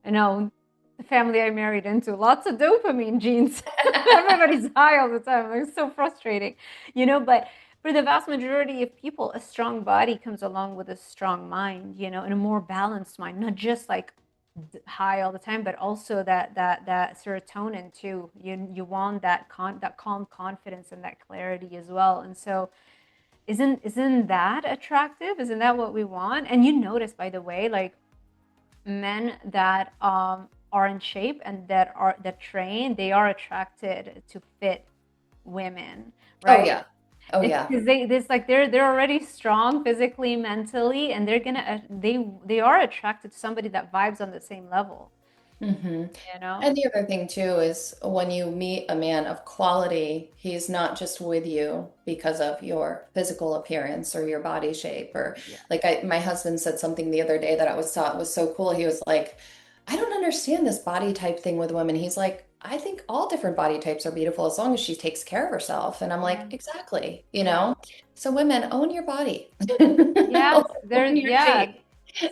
you know, the family I married into, lots of dopamine genes. Everybody's high all the time. It's so frustrating, but for the vast majority of people, a strong body comes along with a strong mind, and a more balanced mind, not just like high all the time, but also that serotonin too. You want that calm confidence and that clarity as well. And so isn't that attractive? Isn't that what we want? And you notice, by the way, like men that are in shape and that train, they are attracted to fit women, Oh right? yeah. Oh It's yeah. because they're already strong physically, mentally, and they are attracted to somebody that vibes on the same level, Hmm. you know? And the other thing too is when you meet a man of quality, he's not just with you because of your physical appearance or your body shape or Yeah. like my husband said something the other day that I was thought was so cool. He was like, I don't understand this body type thing with women. He's like, I think all different body types are beautiful as long as she takes care of herself. And I'm like, Yeah. exactly, Yeah. So women, own your body. Yes, Own your yeah. shape.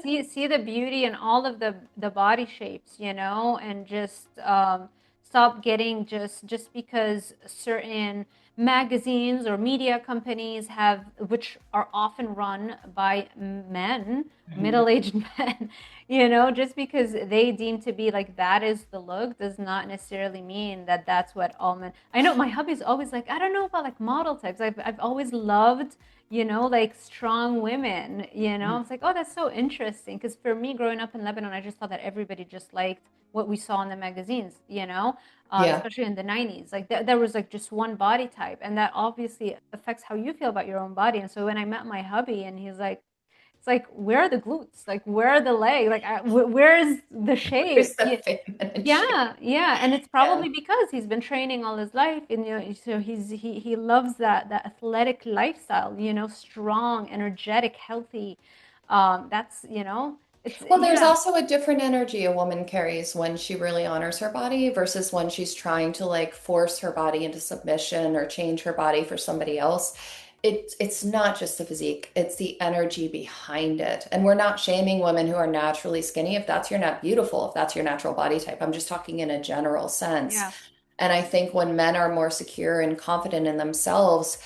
See the beauty in all of the body shapes, and just stop getting just because certain magazines or media companies have, which are often run by men, Mhm. middle-aged men, just because they deem to be like that is the look does not necessarily mean that that's what all men. I know my hubby's always like, I don't know about like model types. I've always loved, like strong women, I was like, oh, that's so interesting. Because for me, growing up in Lebanon, I just thought that everybody just liked what we saw in the magazines, Yeah. especially in the 90s. Like there was like just one body type, and that obviously affects how you feel about your own body. And so when I met my hubby, and he's like, it's like, where are the glutes? Like, where are the legs? Like, where is the Where's shape? the Yeah, feminine shape? yeah, yeah, and it's Yeah. probably because he's been training all his life, and so he loves that athletic lifestyle. Strong, energetic, healthy. That's it's Well, there's yeah, also a different energy a woman carries when she really honors her body versus when she's trying to like force her body into submission or change her body for somebody else. It's not just the physique, it's the energy behind it. And we're not shaming women who are naturally skinny if that's your not beautiful, if that's your natural body type. I'm just talking in a general sense. yeah, And I think when men are more secure and confident in themselves,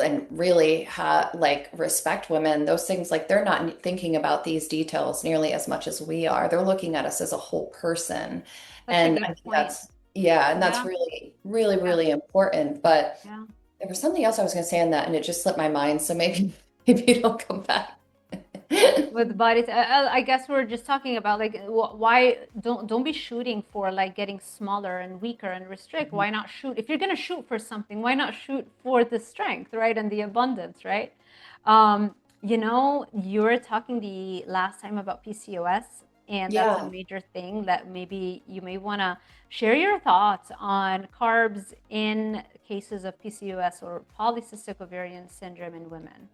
and really like respect women, those things, like they're not thinking about these details nearly as much as we are. They're looking at us as a whole person. such a And I good think point. yeah, and that's Yeah, really, really, yeah, really important. But yeah. there was something else I was going to say on that, and it just slipped my mind. So maybe, maybe it'll come back. With body I guess we're just talking about like why don't be shooting for like getting smaller and weaker and restrict. Why not shoot, if you're going to shoot for something, why not shoot for the strength, right, and the abundance, right? You were talking the last time about PCOS, and that's a Yeah. major thing that maybe you may want to share your thoughts on carbs in cases of PCOS or polycystic ovarian syndrome in women.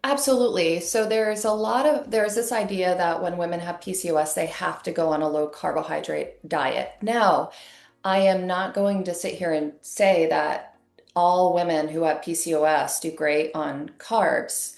Absolutely. So there's this idea that when women have PCOS, they have to go on a low carbohydrate diet. Now, I am not going to sit here and say that all women who have PCOS do great on carbs.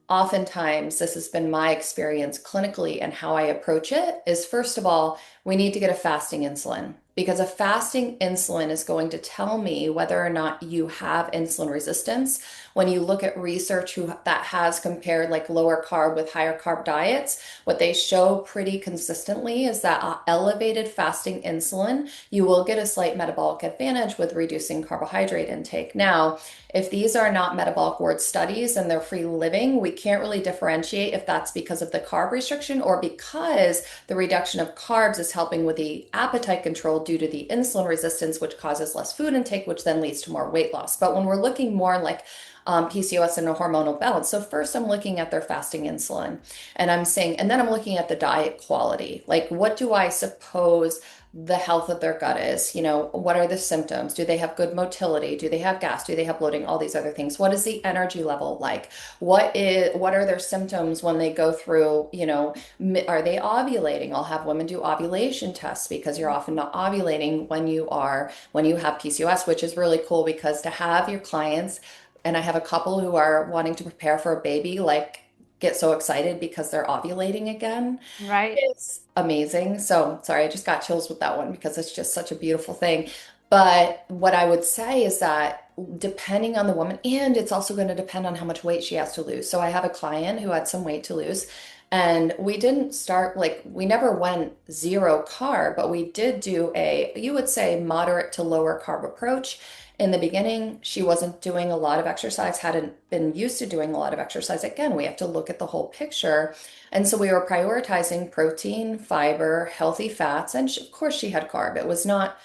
Oftentimes, this has been my experience clinically, and how I approach it is, first of all, we need to get a fasting insulin, because a fasting insulin is going to tell me whether or not you have insulin resistance. When you look at research that has compared like lower carb with higher carb diets, what they show pretty consistently is that elevated fasting insulin, you will get a slight metabolic advantage with reducing carbohydrate intake. Now, if these are not metabolic ward studies and they're free living, we can't really differentiate if that's because of the carb restriction or because the reduction of carbs is helping with the appetite control due to the insulin resistance, which causes less food intake, which then leads to more weight loss. But when we're looking more like PCOS and a hormonal balance. So first I'm looking at their fasting insulin, and I'm saying, and then I'm looking at the diet quality. Like, what do I suppose the health of their gut is? What are the symptoms? Do they have good motility? Do they have gas? Do they have bloating? All these other things. What is the energy level like? What are their symptoms when they go through, are they ovulating? I'll have women do ovulation tests, because you're often not ovulating when you have PCOS, which is really cool, because to have your clients, and I have a couple who are wanting to prepare for a baby, like get so excited because they're ovulating again. Right. It's amazing. So sorry, I just got chills with that one because it's just such a beautiful thing. But what I would say is that depending on the woman, and it's also going to depend on how much weight she has to lose. So I have a client who had some weight to lose, and we didn't start, like, we never went zero carb, but we did do you would say, moderate to lower carb approach. In the beginning, she wasn't doing a lot of exercise, hadn't been used to doing a lot of exercise. Again, we have to look at the whole picture. And so we were prioritizing protein, fiber, healthy fats, and of course she had carb. It was not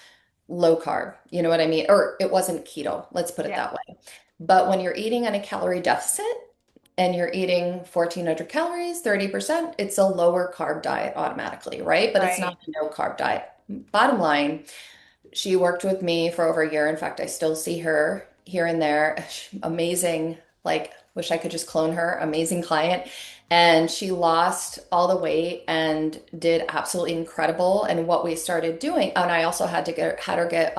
low carb, you know what I mean? Or it wasn't keto, let's put it Yeah. that way. But when you're eating on a calorie deficit and you're eating 1,400 calories, 30%, it's a lower carb diet automatically, right? But it's not Right. a no carb diet. Bottom line, she worked with me for over a year. In fact, I still see her here and there. Amazing, like, wish I could just clone her. Amazing client. And she lost all the weight and did absolutely incredible. And what we started doing, and I also had her get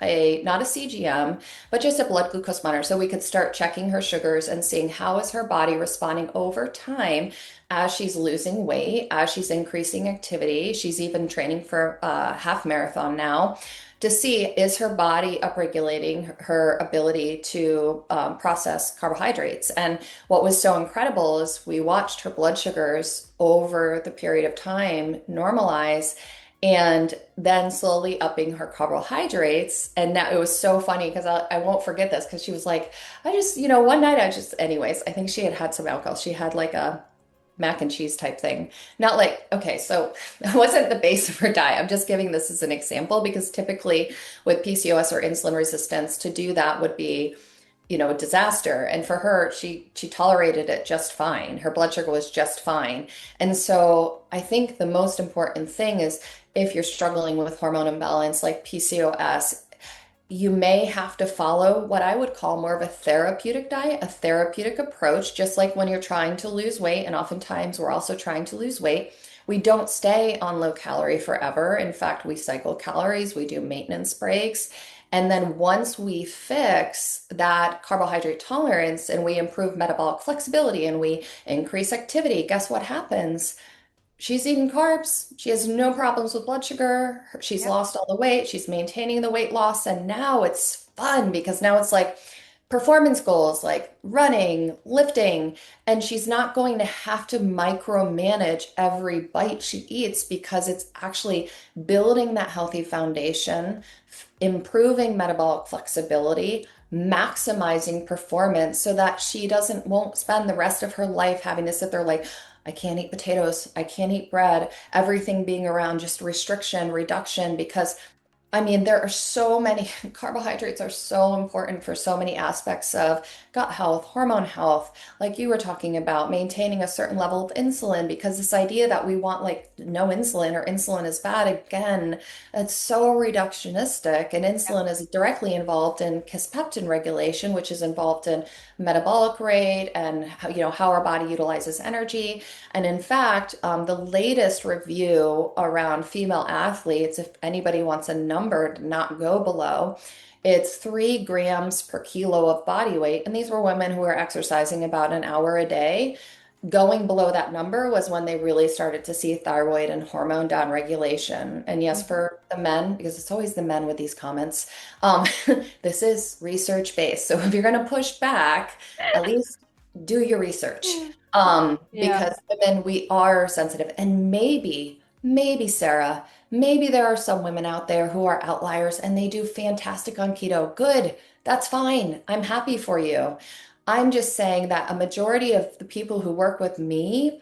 a not a CGM, but just a blood glucose monitor, so we could start checking her sugars and seeing how is her body responding over time as she's losing weight, as she's increasing activity. She's even training for a half marathon now. to see is her body upregulating her ability to process carbohydrates. And what was so incredible is we watched her blood sugars over the period of time normalize and then slowly upping her carbohydrates. And now it was so funny because I won't forget this because she was like, I just, one night anyways, I think she had had some alcohol. She had like a mac and cheese type thing. Not like, okay, so it wasn't the base of her diet. I'm just giving this as an example because typically with PCOS or insulin resistance, to do that would be, a disaster. And for her, she tolerated it just fine. Her blood sugar was just fine. And so I think the most important thing is if you're struggling with hormone imbalance like PCOS, you may have to follow what I would call more of a therapeutic diet, a therapeutic approach, just like when you're trying to lose weight. And oftentimes we're also trying to lose weight. We don't stay on low calorie forever. In fact, we cycle calories, we do maintenance breaks. And then once we fix that carbohydrate tolerance and we improve metabolic flexibility and we increase activity, guess what happens? She's eating carbs. She has no problems with blood sugar. She's Yep. lost all the weight. She's maintaining the weight loss. And now it's fun because now it's like performance goals like running, lifting, and she's not going to have to micromanage every bite she eats because it's actually building that healthy foundation, improving metabolic flexibility, maximizing performance so that she doesn't won't spend the rest of her life having to sit there like I can't eat potatoes, I can't eat bread, everything being around just restriction, reduction because there are so many carbohydrates are so important for so many aspects of gut health, hormone health, like you were talking about, maintaining a certain level of insulin, because this idea that we want like no insulin or insulin is bad, again, it's so reductionistic. And Yep. insulin is directly involved in kisspeptin regulation, which is involved in metabolic rate and how our body utilizes energy. And in fact, the latest review around female athletes, if anybody wants a number to not go below, it's 3 grams per kilo of body weight. And these were women who were exercising about an hour a day. Going below that number was when they really started to see thyroid and hormone downregulation. And yes, Mhm. for the men, because it's always the men with these comments, this is research based. So if you're going to push back, at least do your research. Yeah. Because women, we are sensitive. And maybe, Sarah, maybe there are some women out there who are outliers and they do fantastic on keto. Good. That's fine. I'm happy for you. I'm just saying that a majority of the people who work with me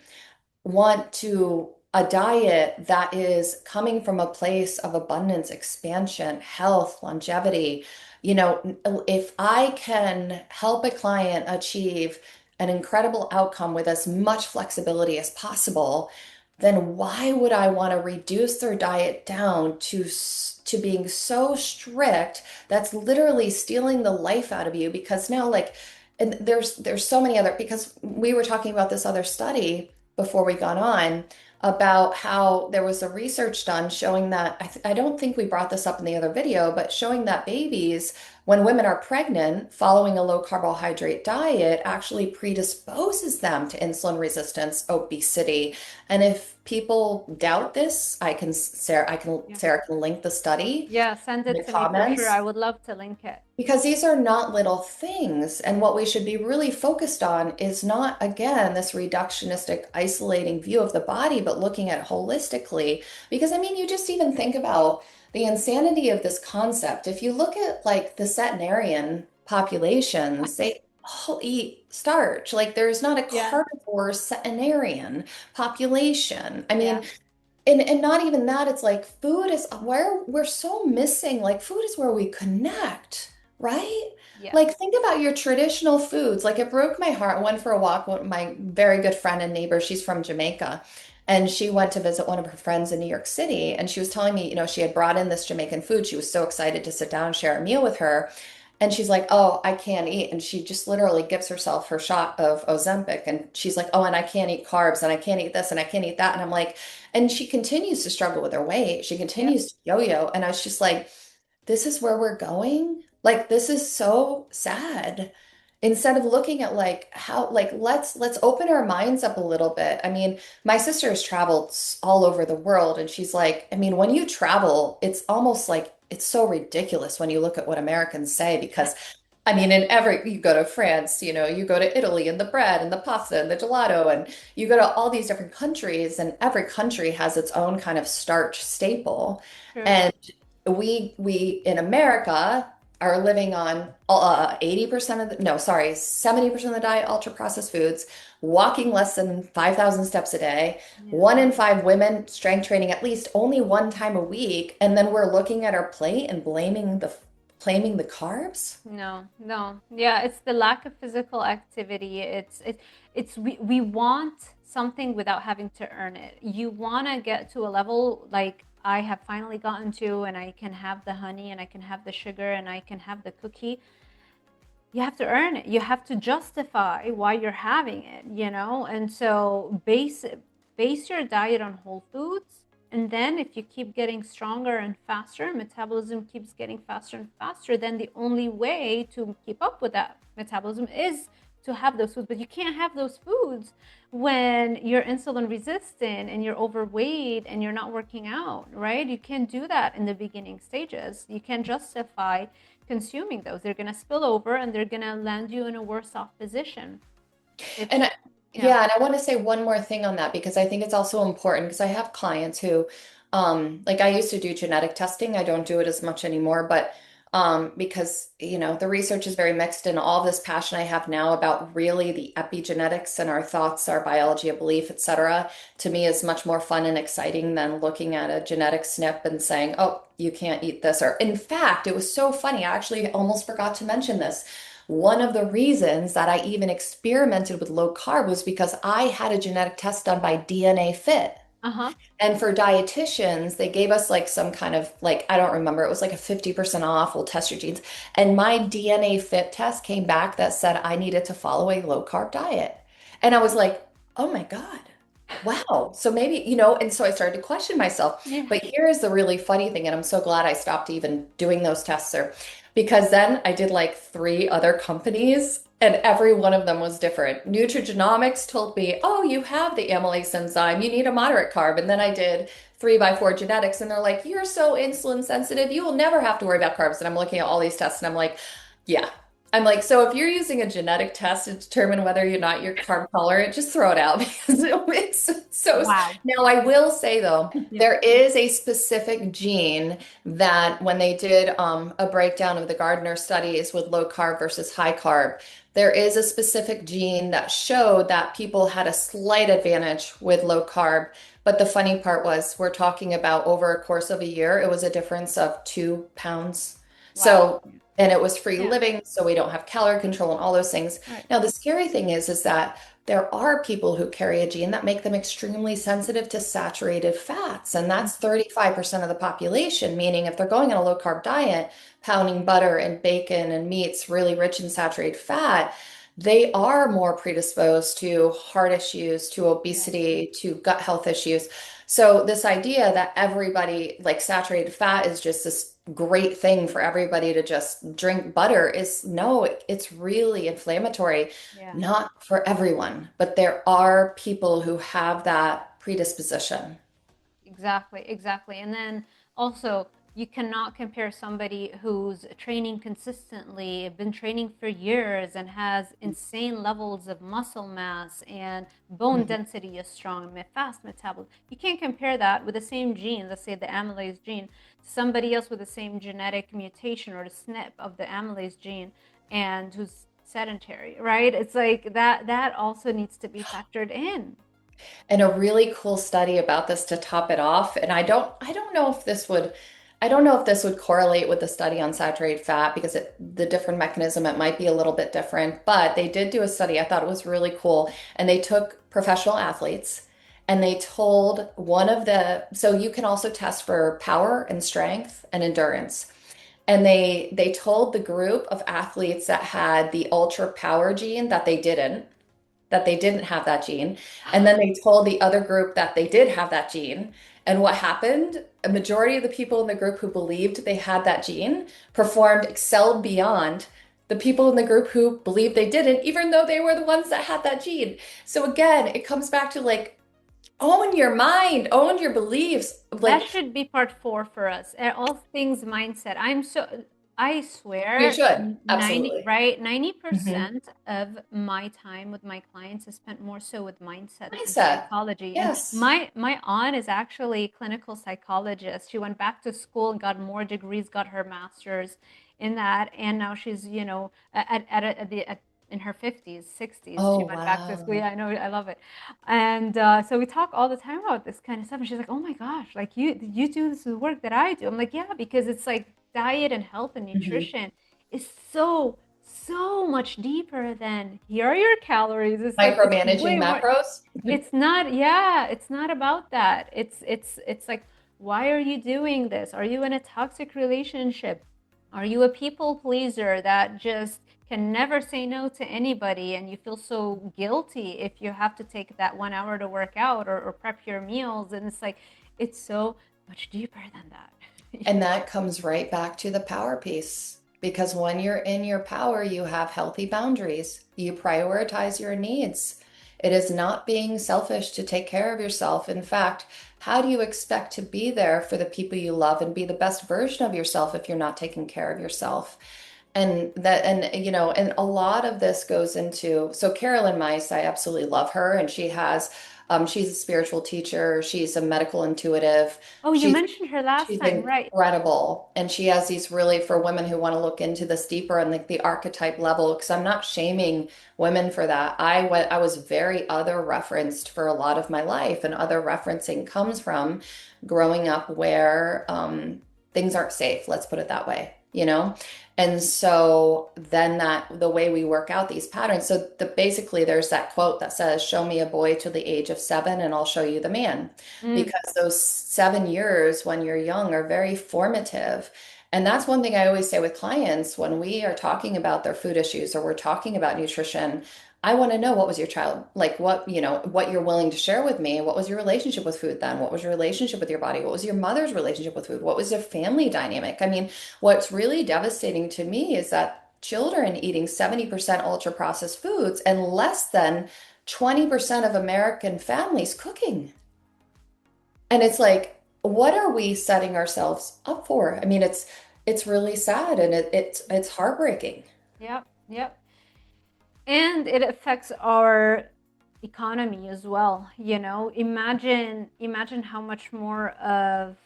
want to a diet that is coming from a place of abundance, expansion, health, longevity. If I can help a client achieve an incredible outcome with as much flexibility as possible, then why would I want to reduce their diet down to being so strict that's literally stealing the life out of you? Because now, like, and there's so many other, because we were talking about this other study before we got on about how there was a research done showing that I don't think we brought this up in the other video, but showing that babies, when women are pregnant, following a low carbohydrate diet actually predisposes them to insulin resistance, obesity. And if people doubt this, Yeah. Sarah can link the study Yeah, send in it the to me for sure. comments I would love to link it. because these are not little things. And what we should be really focused on is not, again, this reductionistic, isolating view of the body, but looking at it holistically. Because, you just even think about the insanity of this concept. If you look at like the centenarian populations, they all eat starch. Like there's not a Yeah. carnivore centenarian population. Yeah. And not even that, it's like food is where we're so missing. Like food is where we connect, right? Yes. Like think about your traditional foods. Like it broke my heart. I went for a walk with my very good friend and neighbor. She's from Jamaica. And she went to visit one of her friends in New York City. And she was telling me, she had brought in this Jamaican food. She was so excited to sit down and share a meal with her. And she's like, oh, I can't eat. And she just literally gives herself her shot of Ozempic. And she's like, oh, and I can't eat carbs and I can't eat this and I can't eat that. And I'm like, and she continues to struggle with her weight. She Yep. continues to yo-yo. And I was just like, this is where we're going? Like, this is so sad. instead of looking at like how like let's open our minds up a little bit. I mean, my sister has traveled all over the world and she's like, I mean, when you travel, it's almost like it's so ridiculous when you look at what Americans say because I mean, in every, you go to France, you go to Italy and the bread and the pasta and the gelato, and you go to all these different countries, and every country has its own kind of starch staple. True. And we in America are living on 80% of the, no, sorry, 70% of the diet, ultra processed foods, walking less than 5,000 steps a day, Yeah. 1 in 5 women strength training at least only 1 time a week, and then we're looking at our plate and blaming the carbs. No, no. Yeah, it's the lack of physical activity. It's we want something without having to earn it. You want to get to a level like I have finally gotten to, and I can have the honey and I can have the sugar and I can have the cookie. You have to earn it. You have to justify why you're having it, you know? And so base your diet on whole foods. And then if you keep getting stronger and faster, metabolism keeps getting faster and faster, then the only way to keep up with that metabolism is to have those foods. But you can't have those foods when you're insulin resistant and you're overweight and you're not working out, right? You can't do that in the beginning stages. You can't justify consuming those. They're going to spill over and they're going to land you in a worse off position. If, And yeah. yeah, and I want to say one more thing on that because I think it's also important because I have clients who, like I used to do genetic testing. I don't do it as much anymore, but because the research is very mixed and all this passion I have now about really the epigenetics and our thoughts, our biology of belief, et cetera, to me is much more fun and exciting than looking at a genetic snip and saying, oh, you can't eat this. Or in fact, it was so funny. I actually almost forgot to mention this. One of the reasons that I even experimented with low carb was because I had a genetic test done by DNA Fit. Uh-huh. And for dietitians, they gave us like some kind of like, I don't remember, it was like a 50% off, we'll test your genes. And my DNA Fit test came back that said I needed to follow a low carb diet. And I was like, oh my God, wow. So maybe, and so I started to question myself. Yeah. But here's the really funny thing, and I'm so glad I stopped even doing those tests there, because then I did like 3 other companies. And every one of them was different. Nutrigenomics told me, oh, you have the amylase enzyme. You need a moderate carb. And then I did 3x4 genetics, and they're like, you're so insulin sensitive. You will never have to worry about carbs. And I'm looking at all these tests, and I'm like, yeah. I'm like, so if you're using a genetic test to determine whether you're not your carb tolerant, just throw it out because it's so. Wow. Now, I will say though, Yeah. there is a specific gene that when they did a breakdown of the Gardner studies with low carb versus high carb, there is a specific gene that showed that people had a slight advantage with low carb. But the funny part was, we're talking about over a course of a year, it was a difference of 2 pounds. Wow. So, and it was free Yeah. living, so we don't have calorie control and all those things. Right. Now, the scary thing is that there are people who carry a gene that make them extremely sensitive to saturated fats, and that's 35% of the population, meaning if they're going on a low carb diet, pounding butter and bacon and meats really rich in saturated fat, they are more predisposed to heart issues, to Yeah. obesity, to gut health issues. So this idea that everybody like saturated fat is just this great thing for everybody to just drink butter is no, it's really inflammatory, Yeah. not for everyone, but there are people who have that predisposition. Exactly, exactly. And then also, you cannot compare somebody who's training consistently, been training for years, and has insane levels of muscle mass and bone Mhm. density is strong, fast metabolism. You can't compare that with the same gene, let's say the amylase gene, to somebody else with the same genetic mutation or the SNP of the amylase gene and who's sedentary, right? It's like that also needs to be factored in. And a really cool study about this to top it off. And I don't know if this would, I don't know if this would correlate with the study on saturated fat because the different mechanism, it might be a little bit different, but they did do a study. I thought it was really cool. And they took professional athletes and they told so you can also test for power and strength and endurance. And they told the group of athletes that had the ultra power gene that they didn't have that gene. And then they told the other group that they did have that gene. And what happened? A majority of the people in the group who believed they had that gene excelled beyond the people in the group who believed they didn't, even though they were the ones that had that gene. So again, it comes back to like, own your mind, own your beliefs. That Like, should be part four for us. All things mindset. I we swear, should. 90, Absolutely. right? Hmm. 90% of my time with my clients is spent more so with mindset and Mindset. psychology. And Yes. my aunt is actually a clinical psychologist. She went back to school and got more degrees, got her master's in that, and now she's, in her 50s, 60s. She Oh, went back to school. wow. Yeah, I know, I love it. And so we talk all the time about this kind of stuff. And she's like, "Oh my gosh, like you do this work that I do." I'm like, "Yeah, because it's like diet and health and Hmm. nutrition is so much deeper than here are your calories." It's like it's Micromanaging way more. macros. It's not, yeah, it's not about that. It's like, why are you doing this? Are you in a toxic relationship? Are you a people pleaser that just can never say no to anybody and you feel so guilty if you have to take that 1 hour to work out or prep your meals? And it's like, it's so much deeper than that. And that comes right back to the power piece. Because when you're in your power, you have healthy boundaries. You prioritize your needs. It is not being selfish to take care of yourself. In fact, how do you expect to be there for the people you love and be the best version of yourself if you're not taking care of yourself? And a lot of this goes into, so Carolyn Mice, I absolutely love her, and she's a spiritual teacher, she's a medical intuitive, Oh, you she's mentioned her last she's time, right? incredible, and she has these really, for women who want to look into this deeper and like the archetype level, because I'm not shaming women for that. I was very other referenced for a lot of my life, and other referencing comes from growing up where things aren't safe, let's put it that way, you know? And so then that the way we work out these patterns, so basically there's that quote that says, "Show me a boy to the age of 7 and I'll show you the man." Mm. Because those 7 years when you're young are very formative. And that's one thing I always say with clients when we are talking about their food issues or we're talking about nutrition. I want to know, what was your child like, what you're willing to share with me. What was your relationship with food then? What was your relationship with your body? What was your mother's relationship with food? What was your family dynamic? I mean, what's really devastating to me is that children eating 70% ultra processed foods and less than 20% of American families cooking. And it's like, what are we setting ourselves up for? I mean, it's really sad, and it's heartbreaking. Yep, yep. And it affects our economy as well. Imagine how much more of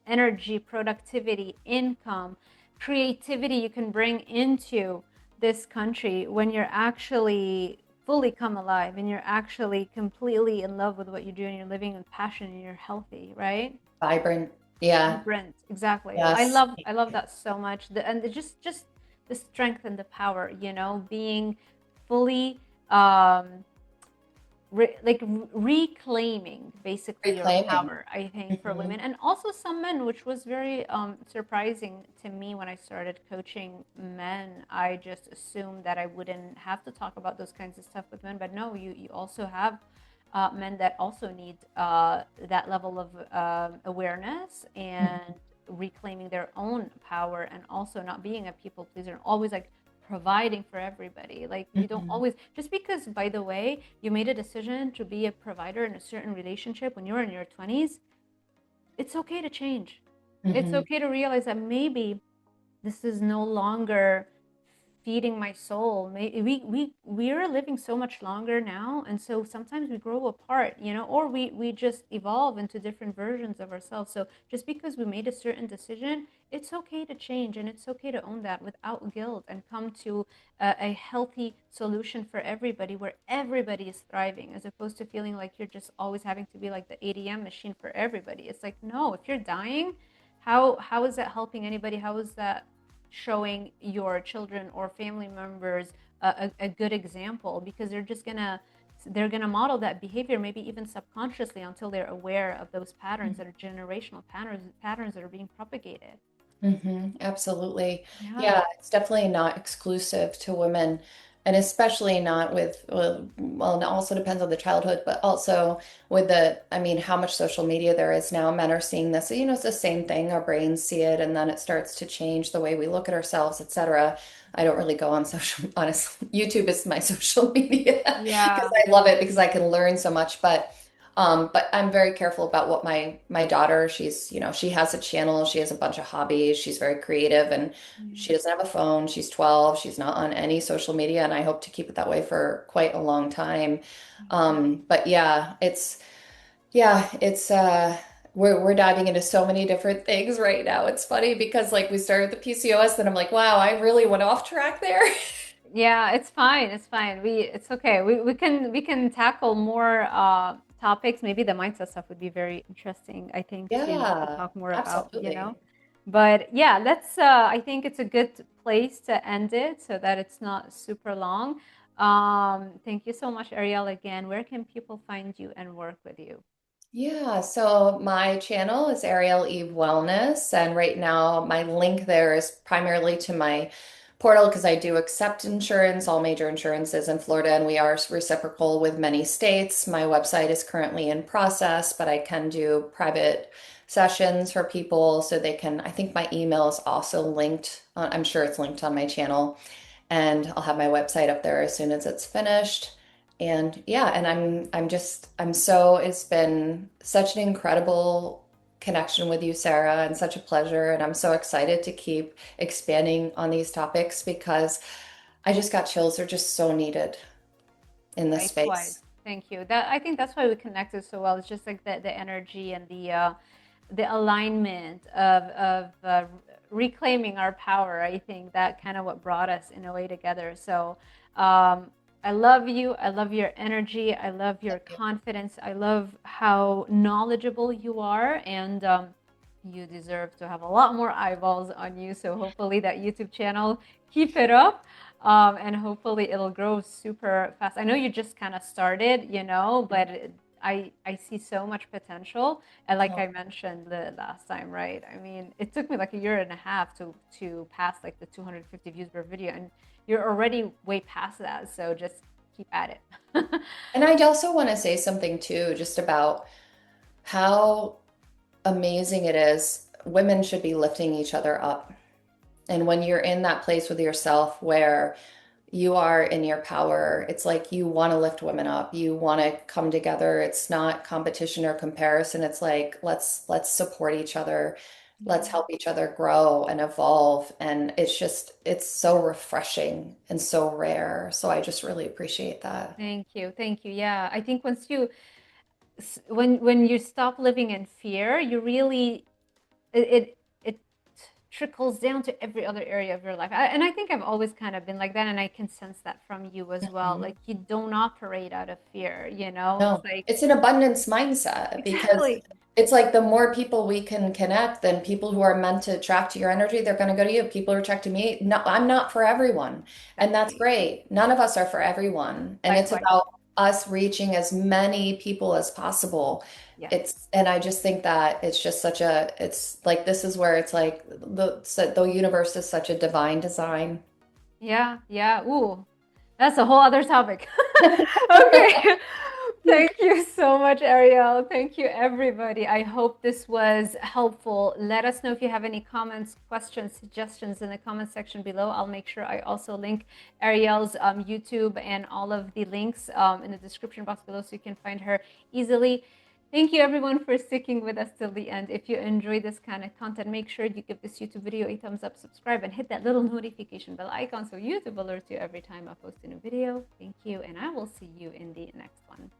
energy, productivity, income, creativity you can bring into this country when you're actually fully come alive and you're actually completely in love with what you're doing, you're living with passion and you're healthy, right? Vibrant. Yeah. Vibrant, exactly. I Yes. love I love that so much. Just the strength and the power, being fully um reclaiming basically your Reclaiming. power, I think, for Hmm. women and also some men, which was very surprising to me when I started coaching men. I just assumed that I wouldn't have to talk about those kinds of stuff with men, but no, you also have men that also need that level of awareness and reclaiming their own power and also not being a people pleaser and always like providing for everybody. Like you don't Hmm. always, just because, by the way, you made a decision to be a provider in a certain relationship when you're in your 20s, it's okay to change. It's Hmm. okay to realize that maybe this is no longer feeding my soul. We are living so much longer now, and so sometimes we grow apart, or we just evolve into different versions of ourselves. So just because we made a certain decision, it's okay to change, and it's okay to own that without guilt and come to a healthy solution for everybody, where everybody is thriving, as opposed to feeling like you're just always having to be like the ATM machine for everybody. It's like, no, if you're dying, how is that helping anybody? How is that showing your children or family members a good example? Because they're gonna model that behavior, maybe even subconsciously, until they're aware of those patterns that are generational patterns that are being propagated. Absolutely. Yeah. Yeah, it's definitely not exclusive to women. And especially not with, well, it also depends on the childhood, but also with I mean, how much social media there is now. Men are seeing this, it's the same thing. Our brains see it, and then it starts to change the way we look at ourselves, etc. I don't really go on social, honestly. YouTube is my social media because Yeah. I love it because I can learn so much. But I'm very careful about what my daughter, she has a channel, she has a bunch of hobbies, she's very creative, and Mm. she doesn't have a phone. She's 12. She's not on any social media, and I hope to keep it that way for quite a long time. But it's we're diving into so many different things right now. It's funny because like we started with the PCOS, then I'm like, wow, I really went off track there. Yeah, it's fine. It's fine. It's okay. We can tackle more topics. Maybe the mindset stuff would be very interesting, I think, to Yeah, talk more about, absolutely. But yeah, let's I think it's a good place to end it so that it's not super long. Thank you so much, Ariel, again. Where can people find you and work with you? Yeah, so my channel is Ariel Eve Wellness, and right now my link there is primarily to my portal because I do accept insurance, all major insurances in Florida, and we are reciprocal with many states. My website is currently in process, but I can do private sessions for people so they can, I think my email is also linked, I'm sure it's linked on my channel, and I'll have my website up there as soon as it's finished. And yeah, and it's been such an incredible connection with you, Sarah, and such a pleasure. And I'm so excited to keep expanding on these topics because I just got chills. They're just so needed in this Likewise. space. Thank you. That I think that's why we connected so well. It's just like the energy and the alignment of reclaiming our power. I think that kind of what brought us in a way together. So I love you. I love your energy. I love your confidence. I love how knowledgeable you are, and you deserve to have a lot more eyeballs on you. So hopefully that YouTube channel, keep it up. And hopefully it'll grow super fast. I know you just kind of started, but I see so much potential. And like I mentioned the last time, right? I mean, it took me like a year and a half to pass like the 250 views per video, and you're already way past that. So just keep at it. And I also want to say something too, just about how amazing it is. Women should be lifting each other up. And when you're in that place with yourself where you are in your power, it's like you want to lift women up. You want to come together. It's not competition or comparison. It's like let's support each other. Let's Yeah. help each other grow and evolve. And it's so refreshing and so rare. So I just really appreciate that. Thank you. Thank you. Yeah. I think once when you stop living in fear, you really it trickles down to every other area of your life. And I think I've always kind of been like that, and I can sense that from you as well. Mhm. Like you don't operate out of fear, It's No, like it's an abundance mindset because exactly, it's like the more people we can connect, then people who are meant to attract your energy, they're going to go to you. People who are attracted to me. No, I'm not for everyone. And that's exactly. great. None of us are for everyone. And it's Likewise. about us reaching as many people as possible. Yes. And I just think that it's like, this is where it's like the universe is such a divine design. Yeah. Yeah. Ooh, that's a whole other topic. Okay. Thank you so much, Ariel. Thank you, everybody. I hope this was helpful. Let us know if you have any comments, questions, suggestions in the comment section below. I'll make sure I also link Ariel's YouTube and all of the links in the description box below so you can find her easily. Thank you, everyone, for sticking with us till the end. If you enjoy this kind of content, make sure you give this YouTube video a thumbs up, subscribe, and hit that little notification bell icon so YouTube alerts you every time I post a new video. Thank you, and I will see you in the next one.